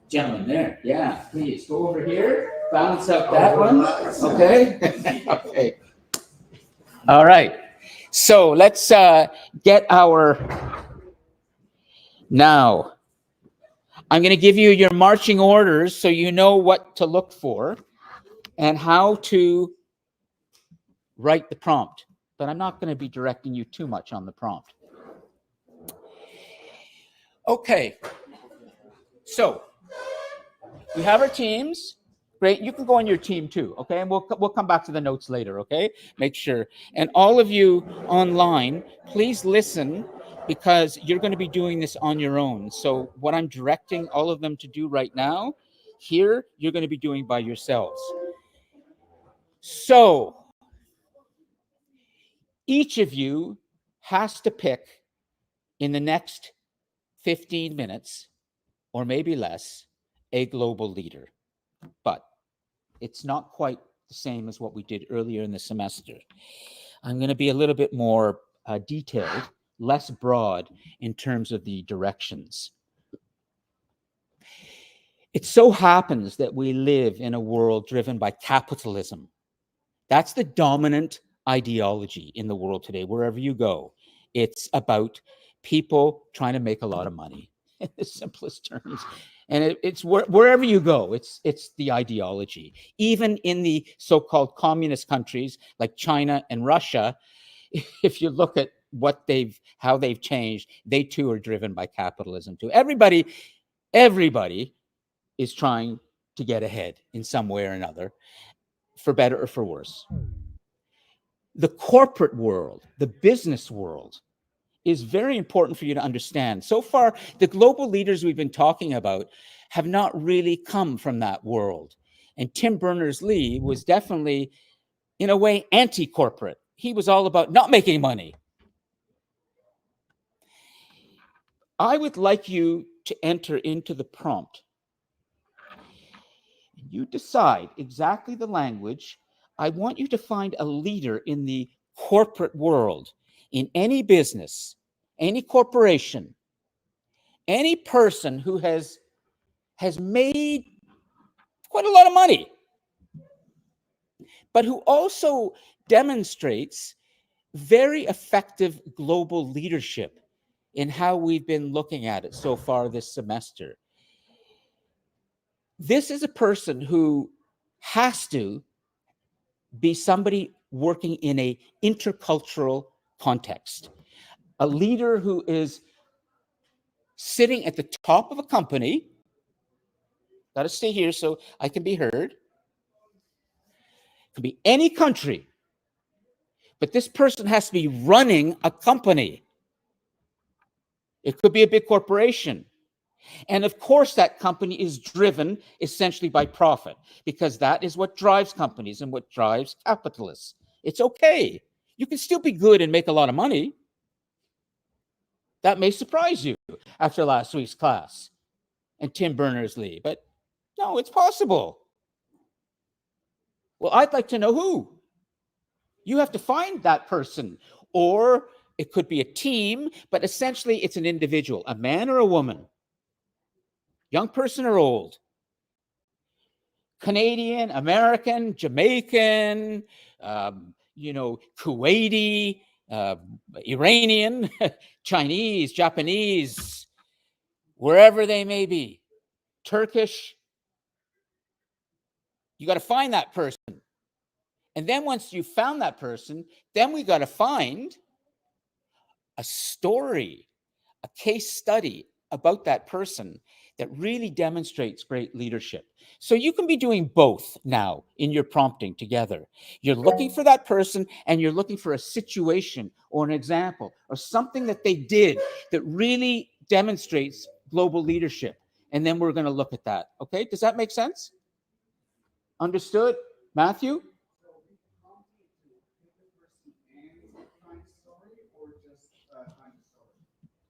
Gentlemen, there. Yeah, please go over here. Balance out that one. Okay. Okay. All right. So let's get our. Now, I'm going to give you your marching orders so you know what to look for and how to write the prompt. But I'm not going to be directing you too much on the prompt. Okay. So we have our teams. Great. You can go on your team too, okay? And we'll come back to the notes later, okay? Make sure. And all of you online, please listen because you're going to be doing this on your own. So what I'm directing all of them to do right now, here, you're going to be doing by yourselves. So each of you has to pick in the next 15 minutes, or maybe less, a global leader. But it's not quite the same as what we did earlier in the semester. I'm going to be a little bit more detailed, less broad in terms of the directions. It so happens that we live in a world driven by capitalism. That's the dominant ideology in the world today, wherever you go. It's about people trying to make a lot of money in the simplest terms. And it's wherever you go, it's the ideology. Even in the so-called communist countries like China and Russia, if you look at how they've changed, they too are driven by capitalism too. Everybody is trying to get ahead in some way or another, for better or for worse. The corporate world, the business world, is very important for you to understand. So far, the global leaders we've been talking about have not really come from that world. And Tim Berners-Lee was definitely, in a way, anti-corporate. He was all about not making money. I would like you to enter into the prompt. You decide exactly the language I want you to find a leader in the corporate world, in any business, any corporation, any person who has made quite a lot of money, but who also demonstrates very effective global leadership in how we've been looking at it so far this semester. This is a person who has to be somebody working in a intercultural context, a leader who is sitting at the top of a company. Got to stay here so I can be heard. It could be any country, but this person has to be running a company. It could be a big corporation. And of course, that company is driven essentially by profit, because that is what drives companies and what drives capitalists. It's okay. You can still be good and make a lot of money. That may surprise you after last week's class and Tim Berners-Lee, but no, it's possible. Well, I'd like to know who. You have to find that person, or it could be a team, but essentially it's an individual, a man or a woman, young person or old, Canadian, American, Jamaican, Kuwaiti, Iranian, Chinese, Japanese, wherever they may be, Turkish. You got to find that person. And then once you've found that person, then we got to find a story, a case study about that person that really demonstrates great leadership. So you can be doing both now in your prompting together. You're looking for that person and you're looking for a situation or an example or something that they did that really demonstrates global leadership. And then we're going to look at that. Okay, does that make sense? Understood? Matthew?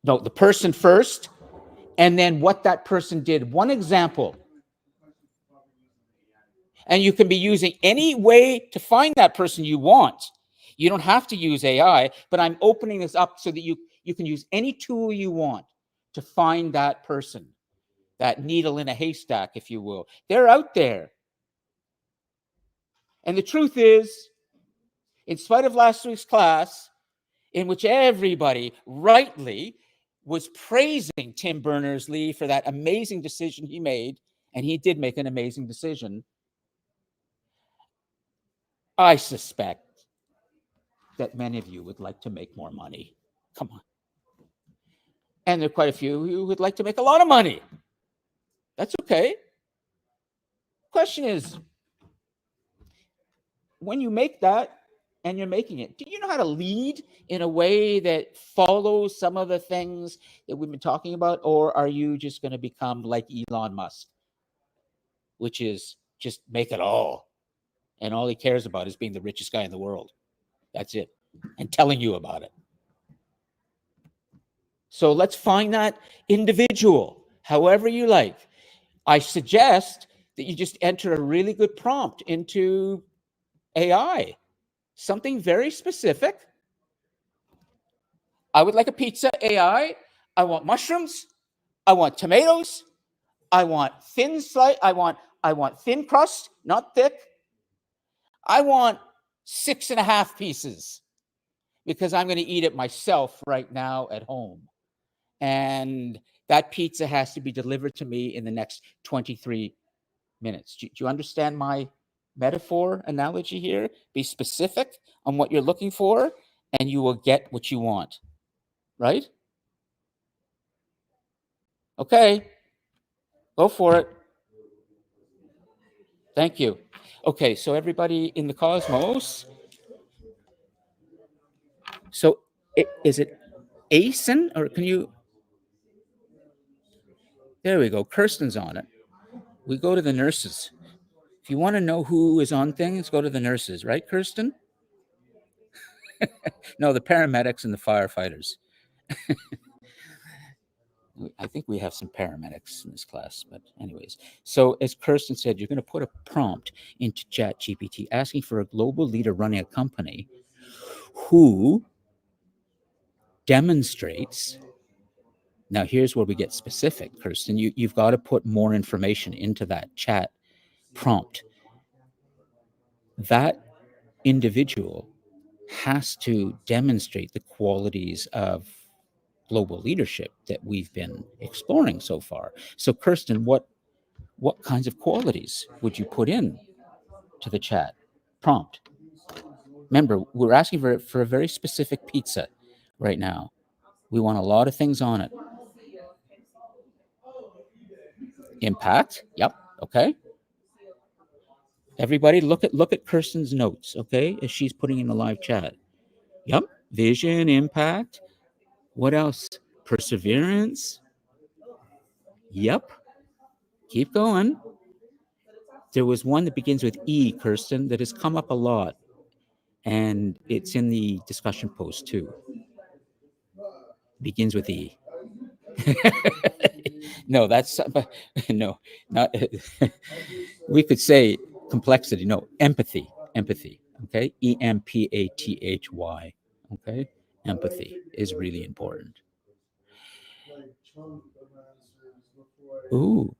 No, the person first, and then what that person did. One example. And you can be using any way to find that person you want. You don't have to use AI, but I'm opening this up so that you can use any tool you want to find that person, that needle in a haystack, if you will. They're out there. And the truth is, in spite of last week's class, in which everybody rightly was praising Tim Berners-Lee for that amazing decision he made, and he did make an amazing decision, I suspect that many of you would like to make more money. Come on. And there are quite a few who would like to make a lot of money. That's okay. Question is, when you make that and you're making it, do you know how to lead in a way that follows some of the things that we've been talking about? Or are you just going to become like Elon Musk, which is just make it all? And all he cares about is being the richest guy in the world. That's it. And telling you about it. So let's find that individual, however you like. I suggest that you just enter a really good prompt into AI, something very specific. I would like a pizza, AI. I want mushrooms. I want tomatoes. I want thin slice. I want thin crust, not thick. I want 6.5 pieces because I'm going to eat it myself right now at home. And that pizza has to be delivered to me in the next 23 minutes. Do you understand my metaphor analogy here? Be specific on what you're looking for, and you will get what you want, right? Okay, go for it. Thank you. Okay, so everybody in the cosmos. So is it ASIN, or can you? There we go. Kirsten's on it. We go to the nurses. If you want to know who is on things, go to the nurses, right, Kirsten? No, the paramedics and the firefighters. I think we have some paramedics in this class, but anyways. So as Kirsten said, you're going to put a prompt into ChatGPT asking for a global leader running a company who demonstrates. Now here's where we get specific, Kirsten. You've got to put more information into that chat prompt. That individual has to demonstrate the qualities of global leadership that we've been exploring so far. So Kirsten, what kinds of qualities would you put in to the chat prompt? Remember, we're asking for a very specific pizza right now. We want a lot of things on it. Impact. Yep. Okay. Everybody look at Kirsten's notes, okay, as she's putting in the live chat. Yep. Vision, impact. What else? Perseverance. Yep. Keep going. There was one that begins with E, Kirsten, that has come up a lot. And it's in the discussion post too. Begins with E. No, that's no, not. We could say complexity. No, empathy. Empathy. Okay, EMPATHY. Okay, empathy is really important. Ooh,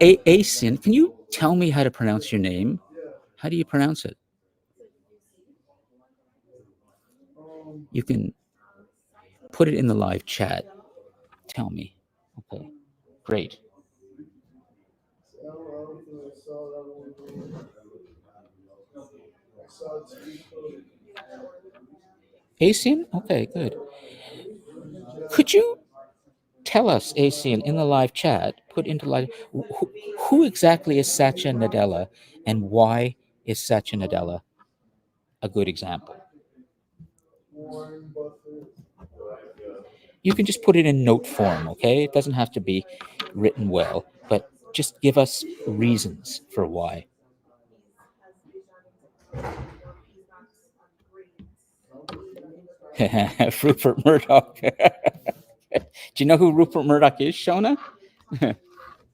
Asian. Can you tell me how to pronounce your name? How do you pronounce it? You can put it in the live chat. Tell me. Okay, great. Asian? Okay, good. Could you tell us, Asian, in the live chat, put into live, who exactly is Satya Nadella and why is Satya Nadella a good example? You can just put it in note form, okay? It doesn't have to be written well, but just give us reasons for why. Rupert Murdoch. Do you know who Rupert Murdoch is, Shona?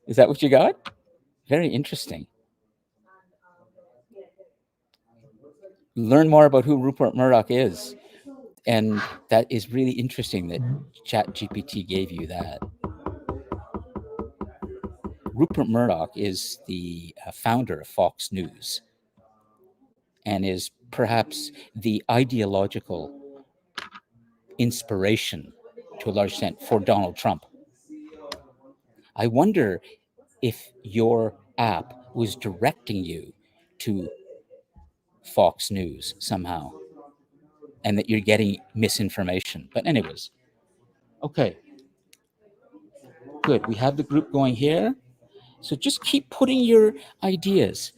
Is that what you got? Very interesting. Learn more about who Rupert Murdoch is. And that is really interesting that ChatGPT gave you that. Rupert Murdoch is the founder of Fox News and is perhaps the ideological inspiration to a large extent for Donald Trump. I wonder if your app was directing you to Fox News somehow and that you're getting misinformation. But anyways, okay, good. We have the group going here. So just keep putting your ideas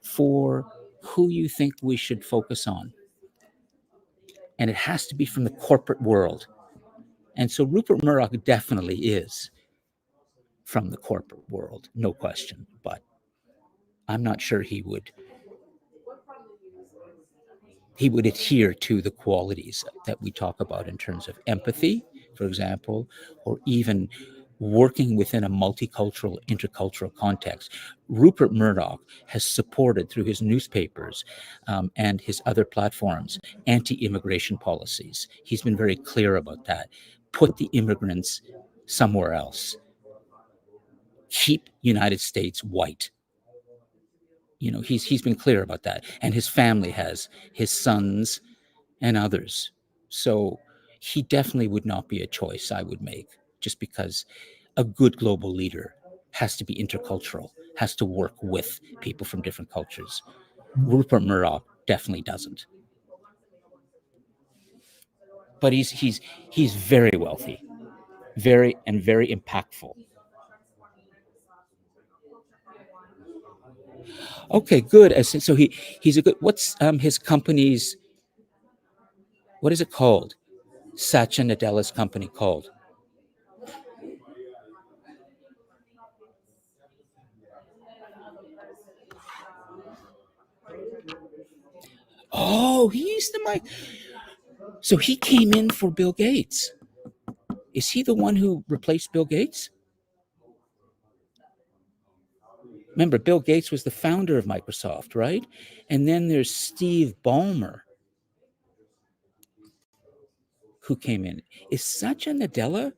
for who you think we should focus on. And it has to be from the corporate world. And so Rupert Murdoch definitely is from the corporate world, no question. But I'm not sure he would adhere to the qualities that we talk about in terms of empathy, for example, or even working within a multicultural, intercultural context. Rupert Murdoch has supported through his newspapers and his other platforms anti-immigration policies. He's been very clear about that. Put the immigrants somewhere else. Keep United States white. You know, he's been clear about that, and his family has, his sons and others. So he definitely would not be a choice I would make, just because a good global leader has to be intercultural, has to work with people from different cultures. Rupert Murdoch definitely doesn't. But he's very wealthy, very impactful. Okay, good. So he's a good. What's his company's? What is it called? Satya Nadella's company called? Oh, he's the mic. So he came in for Bill Gates. Is he the one who replaced Bill Gates? Remember, Bill Gates was the founder of Microsoft, right? And then there's Steve Ballmer, who came in. Is Satya Nadella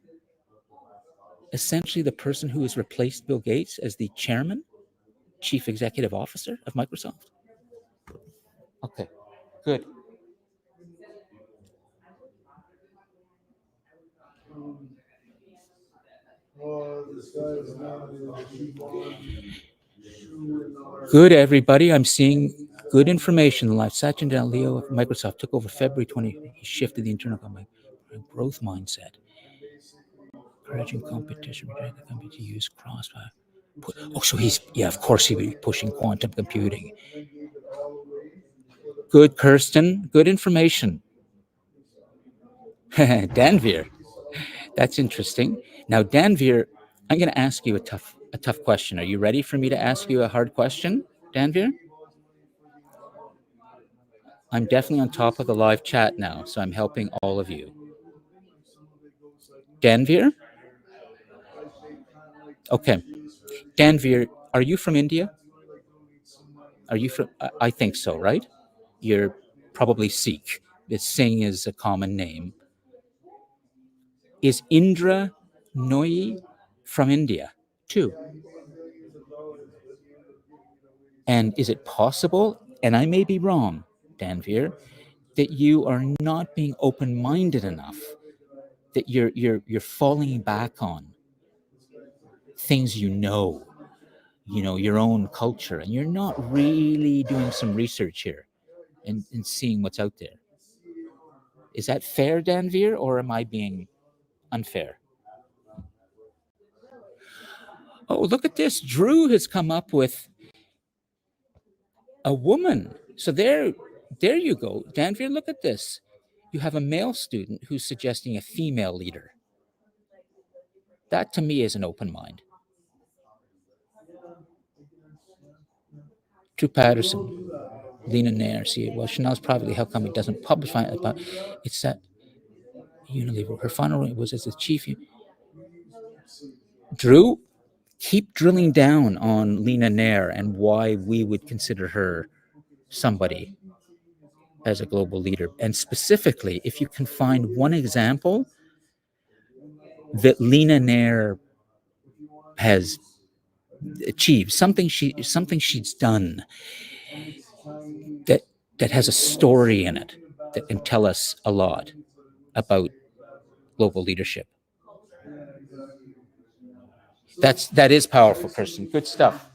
essentially the person who has replaced Bill Gates as the chairman, chief executive officer of Microsoft? Okay, good. This guy's name is Shubham. Good, everybody. I'm seeing good information. Live Satya Nadella, Leo of Microsoft, took over February 20. He shifted the internal growth mindset, encouraging competition, reject the company to use cross. Oh, so he's, yeah, of course he would be pushing quantum computing. Good, Kirsten. Good information. Danvir. That's interesting. Now, Danvir, I'm going to ask you a tough question. Are you ready for me to ask you a hard question, Danvir? I'm definitely on top of the live chat now, so I'm helping all of you. Danvir? Okay. Danvir, are you from India? Are you from, I think so, right? You're probably Sikh. Singh is a common name. Is Indra Nooyi from India too? And is it possible, and I may be wrong, Danvir, that you are not being open-minded enough, that you're falling back on things you know, your own culture, and you're not really doing some research here and seeing what's out there? Is that fair, Danvir, or am I being unfair? Oh, look at this. Drew has come up with a woman. So there you go. Danvir, look at this. You have a male student who's suggesting a female leader. That to me is an open mind. Drew Patterson, Lena Nair, see, well, Chanel's privately held company doesn't publish about it's that Unilever. Her final role was as the chief. Drew, keep drilling down on Lena Nair and why we would consider her somebody as a global leader. And specifically, if you can find one example that Lena Nair has achieved, something she's done that has a story in it that can tell us a lot about global leadership. That is powerful, Kirsten. Good stuff.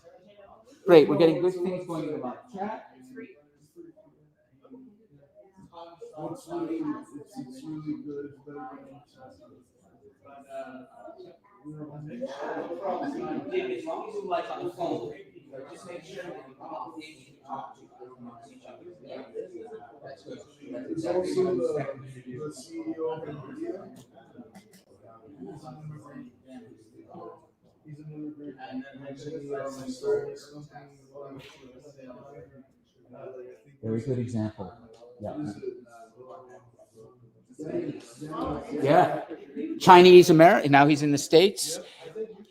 Great, we're getting good things going in the live chat. It's really good. It's better than As long as you like on the phone, just make sure that you come up with things you can talk to amongst each other. That's good. There's also the CEO of NVIDIA. He's an immigrant. And then started his company. Very good example. Yeah. Yeah. Chinese American. Now he's in the States.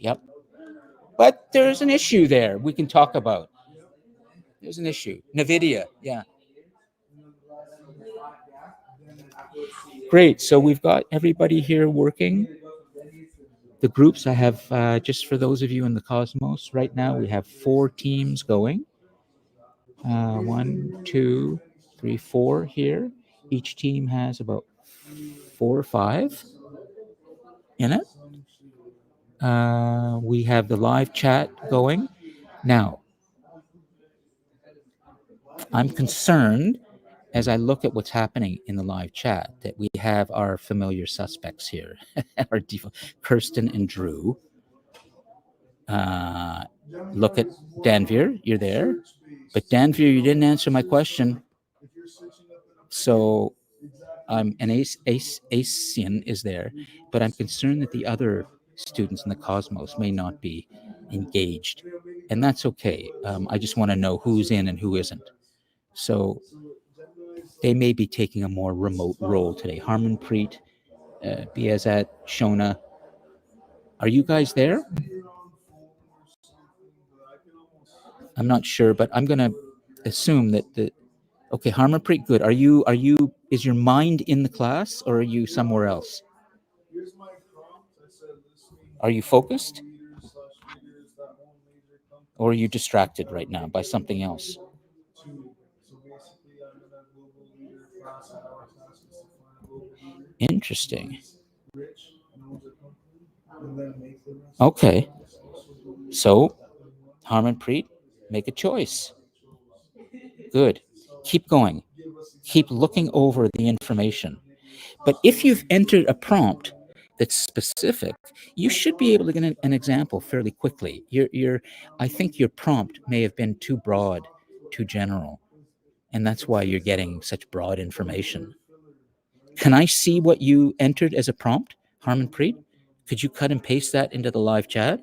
Yep. But there's an issue there we can talk about. There's an issue. NVIDIA. Yeah. Great. So we've got everybody here working. The groups I have, just for those of you in the Cosmos, right now we have 4 teams going. 1, 2, 3, 4 here. Each team has about 4 or 5 in it. We have the live chat going. Now, I'm concerned as I look at what's happening in the live chat that we have our familiar suspects here, our default, Kirsten and Drew. Look at Danvir, you're there. But Danvir, you didn't answer my question. So and Asian is there, but I'm concerned that the other students in the Cosmos may not be engaged. And that's okay. I just want to know who's in and who isn't. So they may be taking a more remote role today. Harmanpreet, Biazat, Shona. Are you guys there? I'm not sure, but I'm gonna assume that the okay, Harmanpreet, good. Are you is your mind in the class or are you somewhere else? Here's my prompt. I said listening. Are you focused Leaders that own major companies. or are you distracted right now by something else? Two. So basically, I'm in a global leader class, and our task is to find a global leader Interesting. who's rich and owns a company, and then make the rest. Okay. of us also believe So, that they want Harmanpreet, make a choice. to Good. Keep going. give us Keep looking over the information. But if you've entered a prompt that's specific, you should be able to get an example fairly quickly. I think your prompt may have been too broad, too general, and that's why you're getting such broad information. Can I see what you entered as a prompt, Harmanpreet? Could you cut and paste that into the live chat?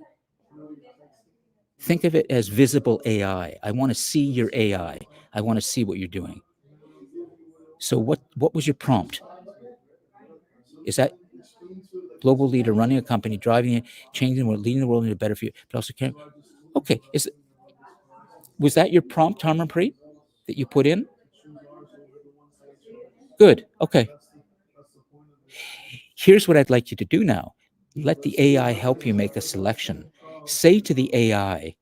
Think of it as visible AI. I want to see your AI. I want to see what you're doing. So what was your prompt? Is that global leader running a company, driving it, changing the world, leading the world into a better future, but also caring? Okay, was that your prompt, Harmanpreet, that you put in? Good. Okay. Here's what I'd like you to do now. Let the AI help you make a selection. Say to the AI,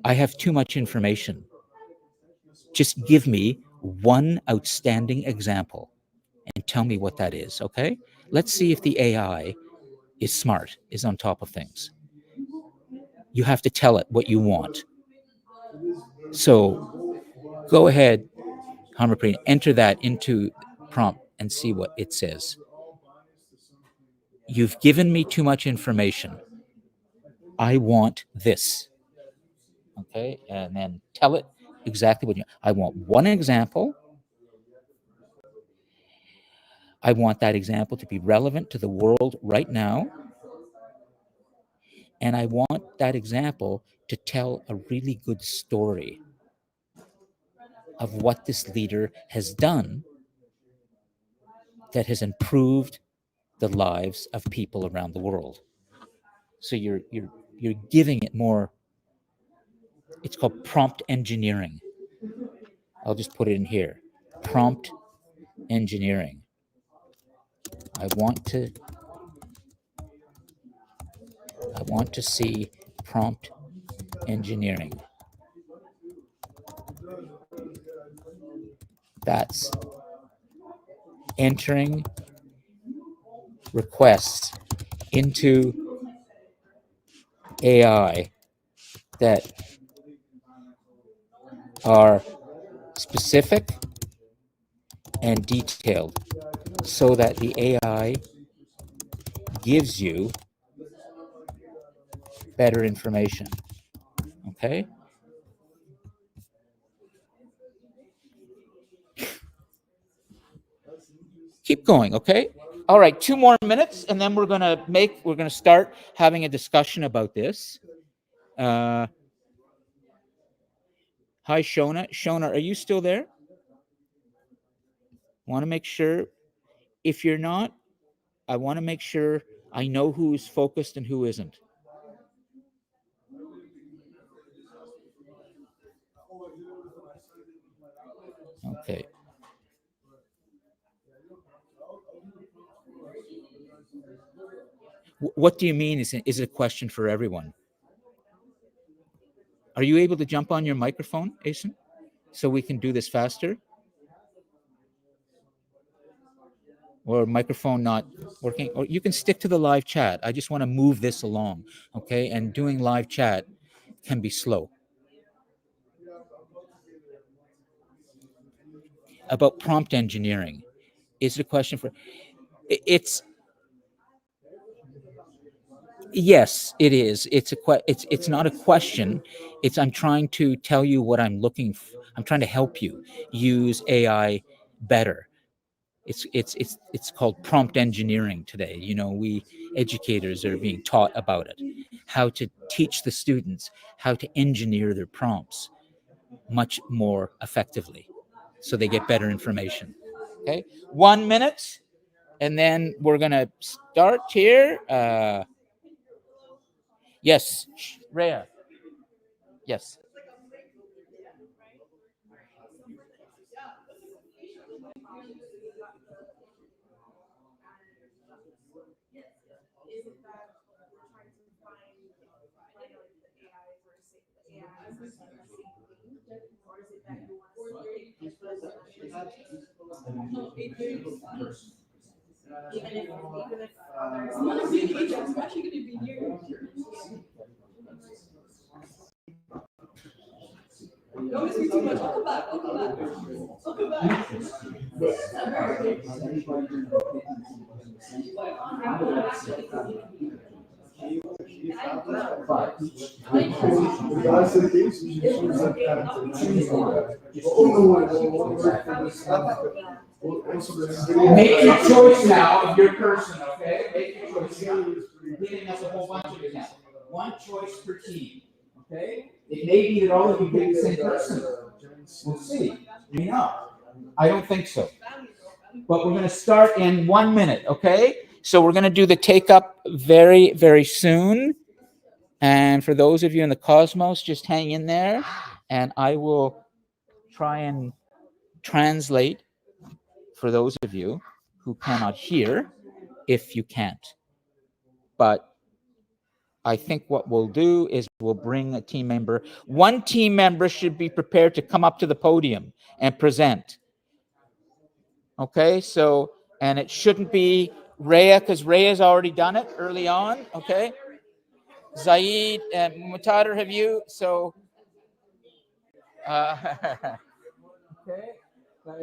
I have too much information. Just give me one outstanding example and tell me what that is, okay? Let's see if the AI is smart, is on top of things. You have to tell it what you want. So go ahead, Harmanpreet, enter that into prompt and see what it says. You've given me too much information. I want this. Okay, and then tell it exactly what I want. One example. I want that example to be relevant to the world right now. And I want that example to tell a really good story of what this leader has done that has improved the lives of people around the world. So you're giving it more. It's called prompt engineering. I'll just put it in here. Prompt engineering. I want to see prompt engineering. That's entering requests into AI that are specific and detailed so that the AI gives you better information. Okay? Keep going, okay? All right, 2 more minutes and then we're going to start having a discussion about this. Hi, Shona. Shona, are you still there? Want to make sure. If you're not, I want to make sure I know who's focused and who isn't. Okay. What do you mean is it a question for everyone? Are you able to jump on your microphone, Asen, so we can do this faster? Or microphone not working? Or you can stick to the live chat. I just want to move this along, okay? And doing live chat can be slow. About prompt engineering. Is it a question for... It's... Yes, it is. It's not a question. I'm trying to tell you what I'm looking for. I'm trying to help you use AI better. It's called prompt engineering today. You know, we educators are being taught about it, how to teach the students how to engineer their prompts much more effectively so they get better information. Okay, 1 minute. And then we're going to start here. Yes, Rhea. Yes. Is it that we're trying to find like the AI versus the AI versus the same thing, or is it that you want to see the person even if If that's the case, you should choose like that. Oh, no, it won't work for this stuff. Also, the Make your choice now of your person, okay? Make your choice. You're giving us a whole bunch of examples. One choice per team, okay? It may be that all of you pick the same person. We'll see. We know. I don't think so. But we're going to start in 1 minute, okay? So we're going to do the take up very, very soon. And for those of you in the Cosmos, just hang in there. And I will try and translate for those of you who cannot hear, if you can't. But I think what we'll do is we'll bring a team member. One team member should be prepared to come up to the podium and present. Okay, so, and it shouldn't be Rhea, because Rhea's already done it early on, okay? Zaid and Mutadar, have you? So, okay, but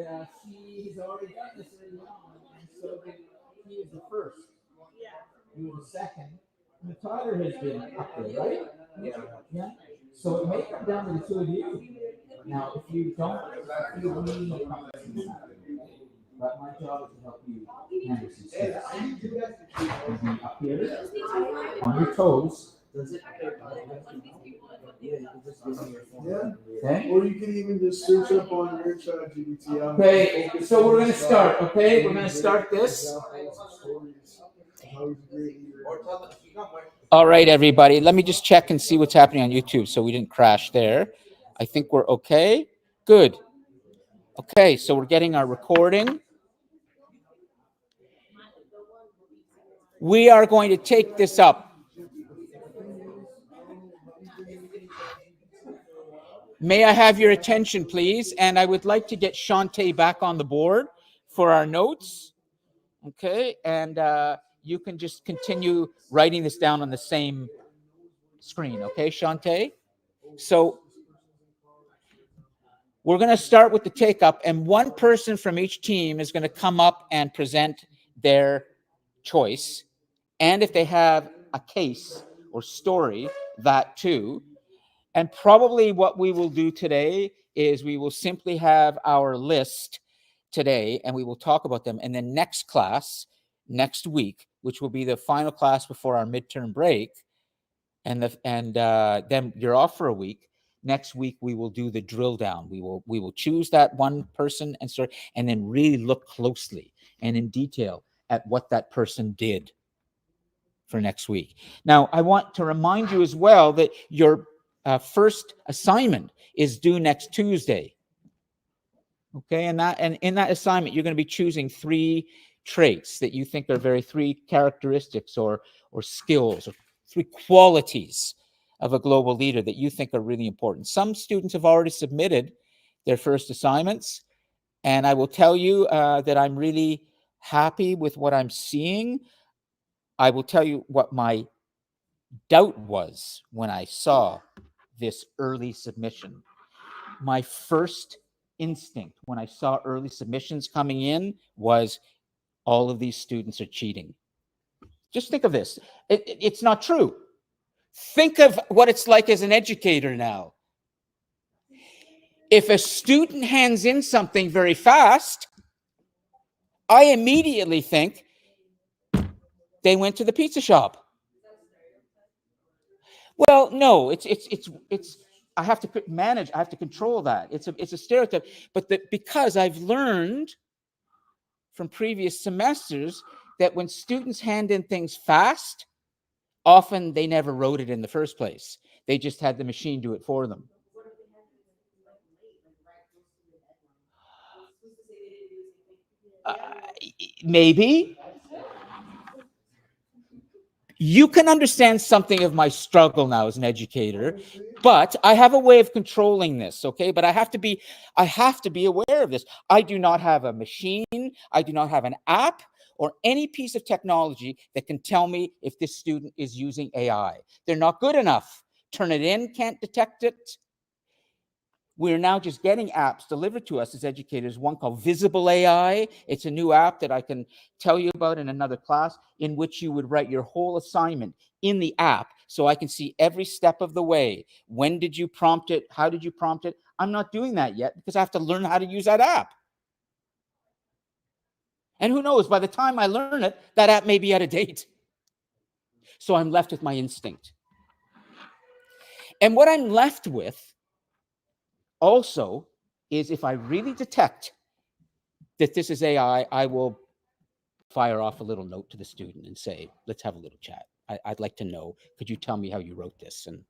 he's already done this early on, and so he is the first. You were the second. Mutadar has been up there, right? Yeah. So it may come down to the two of you. Now, if you don't feel me, but my job is to help you handle some steps. And be up here on your toes. Okay. Or you can even just search up on your chat GPT. Okay, so we're gonna start. Okay, we're gonna start this. All right, everybody. Let me just check and see what's happening on YouTube, so we didn't crash there. I think we're okay. Good. Okay, so we're getting our recording. We are going to take this up. May I have your attention, please? And I would like to get Shantae back on the board for our notes. Okay, and you can just continue writing this down on the same screen. Okay, Shantae? So we're going to start with the take-up, and one person from each team is going to come up and present their choice. And if they have a case or story, that too. And probably what we will do today is we will simply have our list today, and we will talk about them. And then next class, next week, which will be the final class before our midterm break, and then you're off for a week. Next week we will do the drill down. We will choose that one person and start, and then really look closely and in detail at what that person did for next week. Now, I want to remind you as well that your first assignment is due next Tuesday. Okay, and in that assignment, you're going to be choosing 3 traits that you think are three characteristics or skills or 3 qualities of a global leader that you think are really important. Some students have already submitted their first assignments, and I will tell you that I'm really happy with what I'm seeing. I will tell you what my doubt was when I saw this early submission. My first instinct when I saw early submissions coming in was all of these students are cheating. Just think of this. It's not true. Think of what it's like as an educator now. If a student hands in something very fast, I immediately think they went to the pizza shop. Well, no, it's I have to manage, I have to control that. It's a stereotype, but because I've learned from previous semesters that when students hand in things fast, often they never wrote it in the first place. They just had the machine do it for them. What if they had to do something like late, like right close to the deadline? Who's to say they didn't do the same thing? Maybe. You can understand something of my struggle now as an educator, but I have a way of controlling this, okay? But I have to be aware of this. I do not have a machine, I do not have an app or any piece of technology that can tell me if this student is using AI. They're not good enough. Turnitin can't detect it. We're now just getting apps delivered to us as educators, one called Visible AI. It's a new app that I can tell you about in another class, in which you would write your whole assignment in the app so I can see every step of the way. When did you prompt it? How did you prompt it? I'm not doing that yet because I have to learn how to use that app. And who knows, by the time I learn it, that app may be out of date. So I'm left with my instinct. And what I'm left with also is, if I really detect that this is AI, I will fire off a little note to the student and say, let's have a little chat. I'd like to know, could you tell me how you wrote this? And,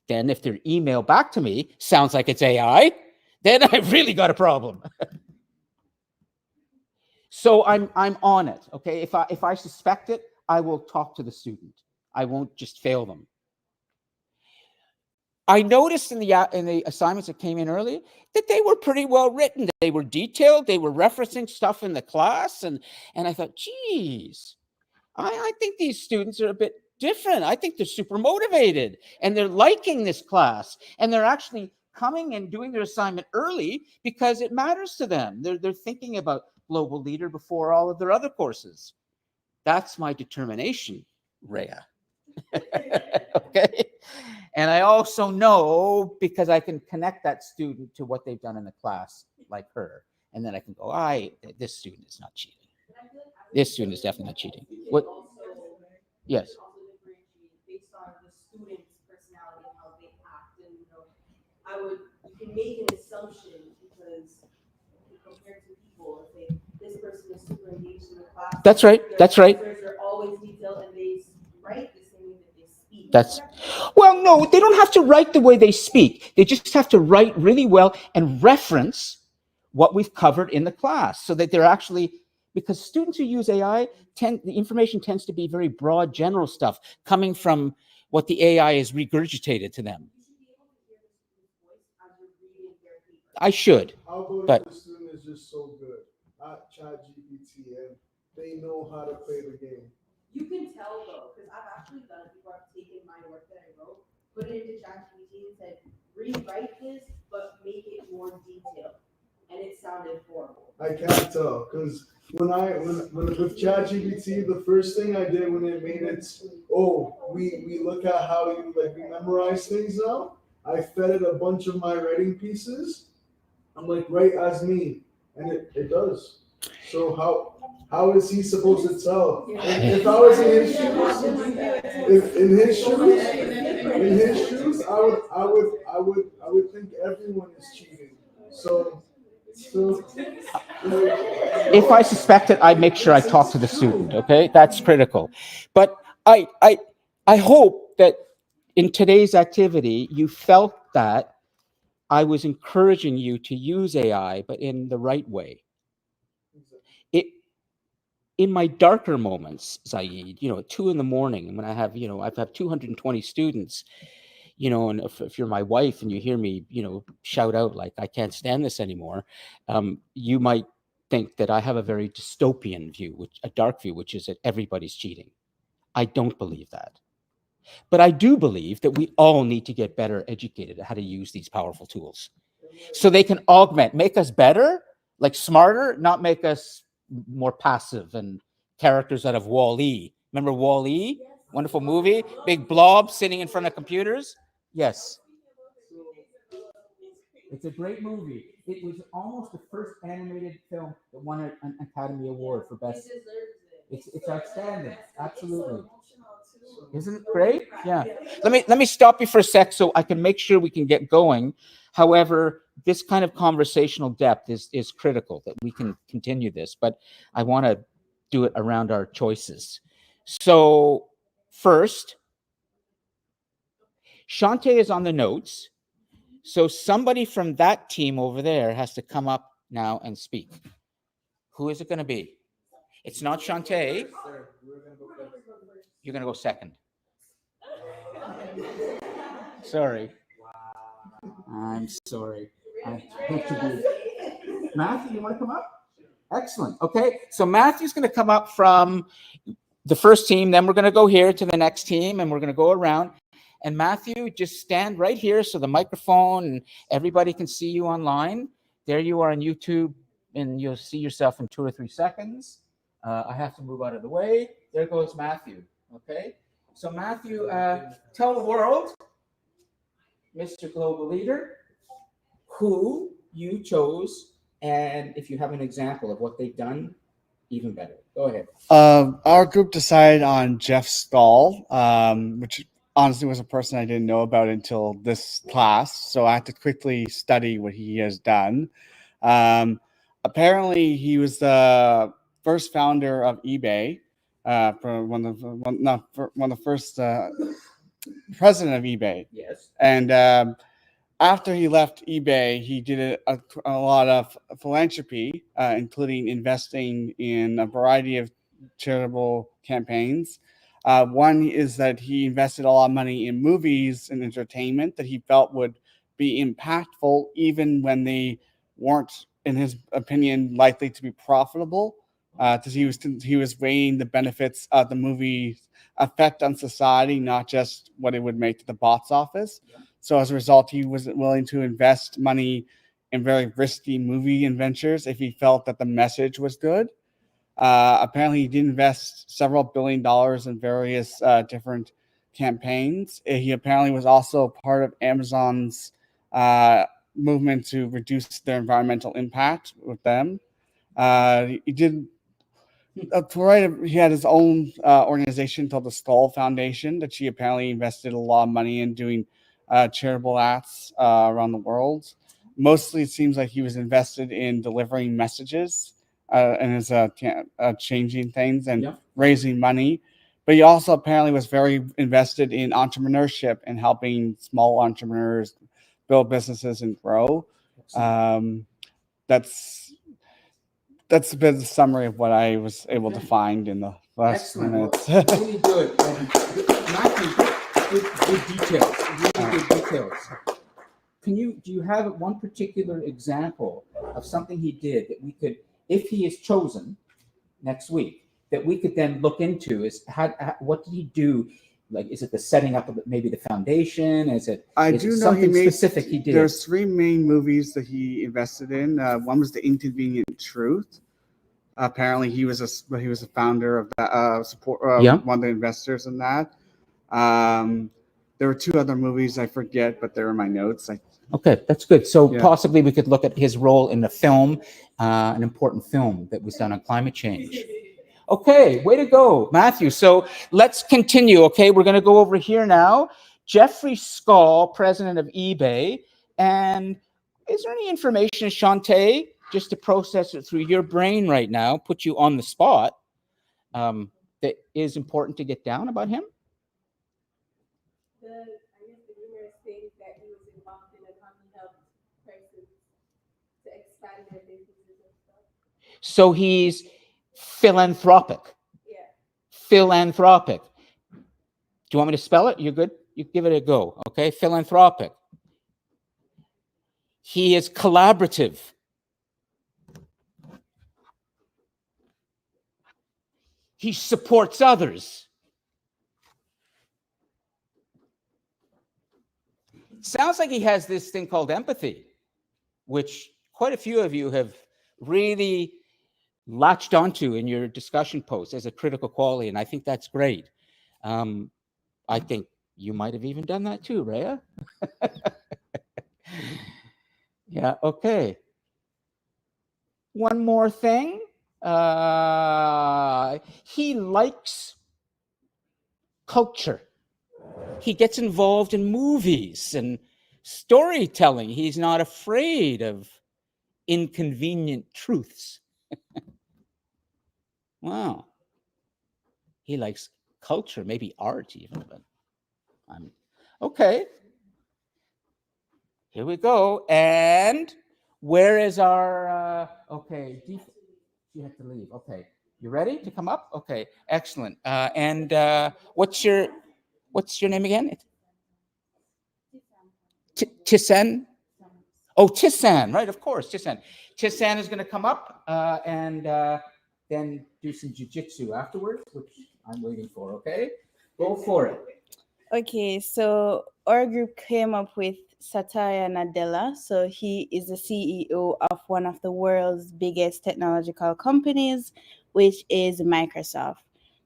then if their email back to me sounds like it's AI, then I've really got a problem. So I'm on it, okay? If I suspect it, I will talk to the student. I won't just fail them. I noticed in the assignments that came in earlier that they were pretty well written. They were detailed. They were referencing stuff in the class. And I thought, geez, I think these students are a bit different. I think they're super motivated and they're liking this class. And they're actually coming and doing their assignment early because it matters to them. They're thinking about Global Leader before all of their other courses. That's my determination, Rhea. Okay. And I also know, because I can connect that student to what they've done in the class, like her. And then I can go, this student is not cheating. This student is definitely not cheating. What? Yes. Also differentiate based on the student's personality and how they act, and you can make an assumption because compared to people, if this person is super engaged in the class. That's right. That's right. They're always detailed and they write the same way that they speak. Well, no, they don't have to write the way they speak. They just have to write really well and reference what we've covered in the class, so that they're actually, because students who use AI, the information tends to be very broad, general stuff coming from what the AI is regurgitated to them. You should be able to hear the student's voice as you're reading their paper. I should. How about But if the student is just so good at ChatGPT and they know how to play the game? You can tell though, because I've actually done it before. I've taken my work that I wrote, put it into ChatGPT and said, rewrite this, but make it more detailed. And it sounded horrible. I can't tell, because when with ChatGPT, the first thing I did when it made it, we look at how we memorize things now. I fed it a bunch of my writing pieces. I'm like, write as me, and it does. So how is he supposed to tell? If I was in his shoes, I would think everyone is cheating. So if I suspect it, I make sure I talk to the student. Okay, that's critical. But I hope that in today's activity, you felt that I was encouraging you to use AI, but in the right way. In my darker moments, Zaid, at 2 a.m, when I have, I've had 220 students, and if you're my wife and you hear me, shout out like, I can't stand this anymore, you might think that I have a very dystopian view, a dark view, which is that everybody's cheating. I don't believe that. But I do believe that we all need to get better educated at how to use these powerful tools so they can make us better, like smarter, not make us more passive and characters out of Wall-E. Remember Wall-E? Wonderful movie, big blob sitting in front of computers. Yes. It's a great movie. It was almost the first animated film that won an Academy Award for best. It's outstanding. Absolutely. Isn't it great? Yeah. Let me stop you for a sec so I can make sure we can get going. However, this kind of conversational depth is critical, that we can continue this, but I want to do it around our choices. So first, Shantae is on the notes. So somebody from that team over there has to come up now and speak. Who is it going to be? It's not Shantae. Sir, we're gonna go first. You're going to go second. Sorry. I'm sorry. I hate to be. Matthew, you want to come up? Excellent. Okay. So Matthew's going to come up from the first team. Then we're going to go here to the next team, and we're going to go around. And Matthew, just stand right here so the microphone and everybody can see you online. There you are on YouTube, and you'll see yourself in 2 or 3 seconds. I have to move out of the way. There goes Matthew. Okay. So Matthew, tell the world, Mr. Global Leader, who you chose, and if you have an example of what they've done, even better. Go ahead. Our group decided on Jeff Stahl, which honestly was a person I didn't know about until this class, so I had to quickly study what he has done. Apparently, he was the first founder of eBay, for one of the first president of eBay. Yes. And after he left eBay, he did a lot of philanthropy, including investing in a variety of charitable campaigns. One is that he invested a lot of money in movies and entertainment that he felt would be impactful, even when they weren't, in his opinion, likely to be profitable, because he was weighing the benefits of the movie's effect on society, not just what it would make to the box office. Yeah. So as a result, he was willing to invest money in very risky movie ventures if he felt that the message was good. Apparently, he did invest several $1 billion in various different campaigns. He apparently was also part of Amazon's movement to reduce their environmental impact with them. He did. He had his own organization called the Skull Foundation that he apparently invested a lot of money in doing charitable acts around the world. Mostly, it seems like he was invested in delivering messages and is changing things and raising money. But he also apparently was very invested in entrepreneurship and helping small entrepreneurs build businesses and grow. That's a bit of a summary of what I was able to find in the last minutes. Really good. And Matthew, good details. Really good details. Do you have one particular example of something he did that we could, if he is chosen next week, that we could then look into? Is what did he do? Like, is it the setting up of maybe the foundation? Is it something specific he did? There's 3 main movies that he invested in. One was The Inconvenient Truth. Apparently, he was a founder of that, one of the investors in that. There were 2 other movies I forget, but they're in my notes. Okay, that's good. So possibly we could look at his role in a film, an important film that was done on climate change. Okay, way to go, Matthew. So let's continue. Okay, we're going to go over here now. Jeffrey Skull, president of eBay. And is there any information, Shantae, just to process it through your brain right now, put you on the spot, that is important to get down about him? The numerous things that he was involved in and how he helped persons to expand their businesses and stuff. So he's philanthropic. Yeah. Philanthropic. Do you want me to spell it? You're good? You give it a go. Okay, philanthropic. He is collaborative. He supports others. Sounds like he has this thing called empathy, which quite a few of you have really latched onto in your discussion posts as a critical quality, and I think that's great. I think you might have even done that too, Rhea. Yeah, okay. One more thing. He likes culture. He gets involved in movies and storytelling. He's not afraid of inconvenient truths. Wow. He likes culture, maybe art even, but I'm okay. Here we go. And where is our okay, you have to leave. Okay. You ready to come up? Okay, excellent. And what's your name again? Tisan? Oh, Tisan, right, of course, Tisan. Tisan is going to come up and then do some jiu-jitsu afterwards, which I'm waiting for, okay? Go for it. Okay, so our group came up with Satya Nadella. So he is the CEO of one of the world's biggest technological companies, which is Microsoft.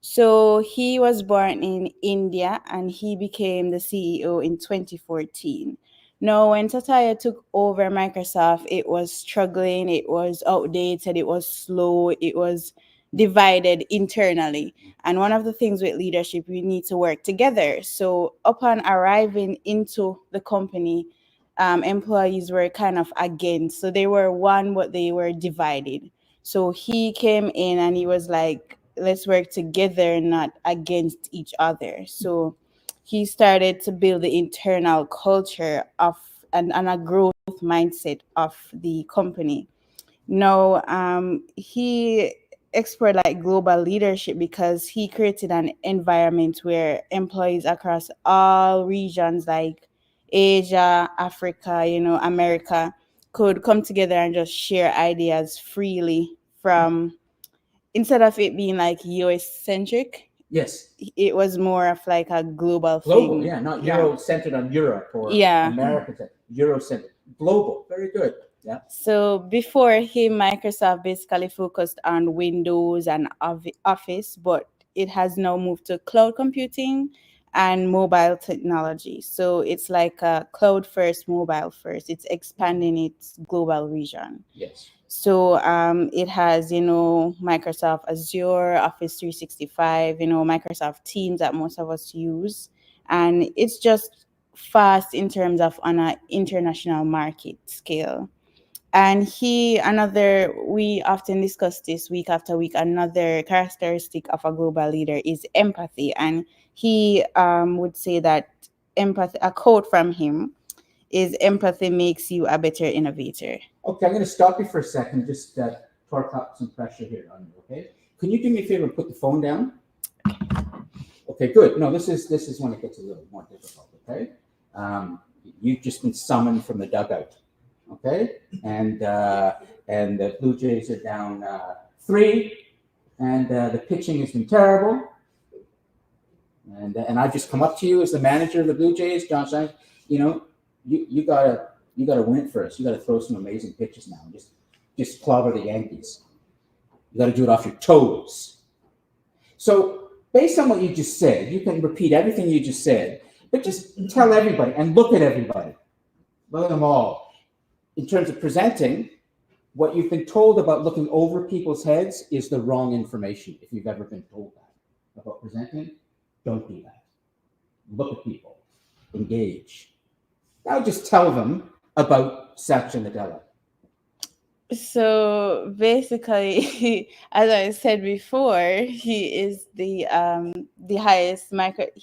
So he was born in India and he became the CEO in 2014. Now, when Satya took over Microsoft, it was struggling, it was outdated, it was slow, it was divided internally. And one of the things with leadership, we need to work together. So upon arriving into the company, employees were kind of against. So they were one, but they were divided. So he came in and he was like, let's work together, not against each other. So he started to build the internal culture of and a growth mindset of the company. No, he explored like global leadership because he created an environment where employees across all regions like Asia, Africa, America could come together and just share ideas freely from instead of it being like US centric, Yes. it was more of like a global Global, thing. yeah, not Euro-centered on Europe or Yeah. American, Euro-centered. Global, very good. Yeah. So before him, Microsoft basically focused on Windows and Office, but it has now moved to cloud computing and mobile technology. So it's like a cloud first, mobile first. It's expanding its global region. Yes. So it has, Microsoft Azure, Office 365, Microsoft Teams that most of us use. And it's just fast in terms of on an international market scale. And we often discuss this week after week, another characteristic of a global leader is empathy. And he would say that empathy, a quote from him is empathy makes you a better innovator. Okay, I'm going to stop you for a second, just torque up some pressure here on you, okay? Can you do me a favor and put the phone down? Okay, good. No, this is when it gets a little more difficult, okay? You've just been summoned from the dugout, okay? And the Blue Jays are down 3, and the pitching has been terrible. And I've just come up to you as the manager of the Blue Jays, John Stein. You gotta win it for us. You gotta throw some amazing pitches now. Just clobber the Yankees. You gotta do it off your toes. So based on what you just said, you can repeat everything you just said, but just tell everybody and look at everybody. Look at them all. In terms of presenting, what you've been told about looking over people's heads is the wrong information. If you've ever been told that about presenting, don't do that. Look at people. Engage. Now just tell them about Satya Nadella. So basically, as I said before, he is the highest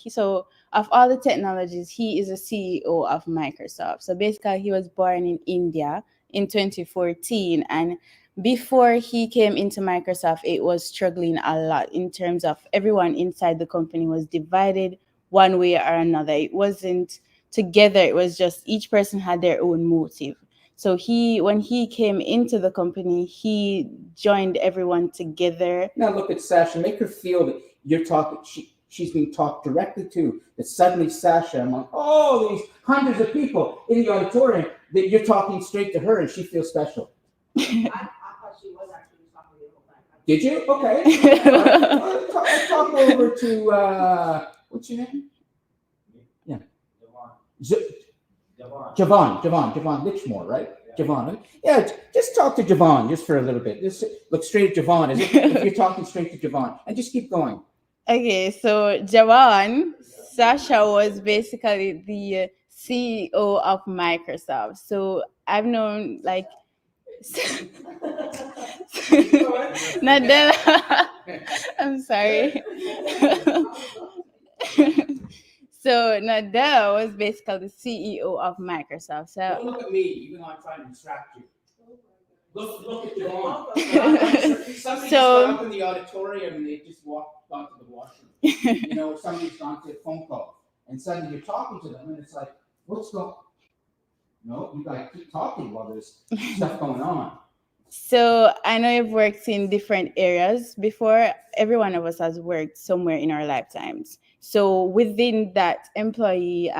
so of all the technologies, he is a CEO of Microsoft. So basically, he was born in India in 2014, and before he came into Microsoft, it was struggling a lot in terms of everyone inside the company was divided one way or another. It wasn't together. It was just each person had their own motive. So when he came into the company, he joined everyone together. Now look at Sasha. Make her feel that you're talking. She's being talked directly to. That suddenly Sasha, among all these hundreds of people in the auditorium, that you're talking straight to her, and she feels special. I thought she was actually talking to the whole time. Did you? Okay. Let's talk over to what's your name? Yeah. Javon Lichmore, right? Yeah. Javon. Yeah, just talk to Javon just for a little bit. Just look straight at Javon as if you're talking straight to Javon, and just keep going. Okay, so Javon, Sasha was basically the CEO of Microsoft. So I've known like Nadella. I'm sorry. So Nadella was basically the CEO of Microsoft. So look at me, even though I'm trying to distract you. Look at Javon. Somebody just got up in the auditorium and they just walked gone to the washroom. You know, somebody's gone to a phone call, and suddenly you're talking to them, and it's like, what's going? No, you gotta keep talking while there's stuff going on. So I know you've worked in different areas before. Every one of us has worked somewhere in our lifetimes. So within that employee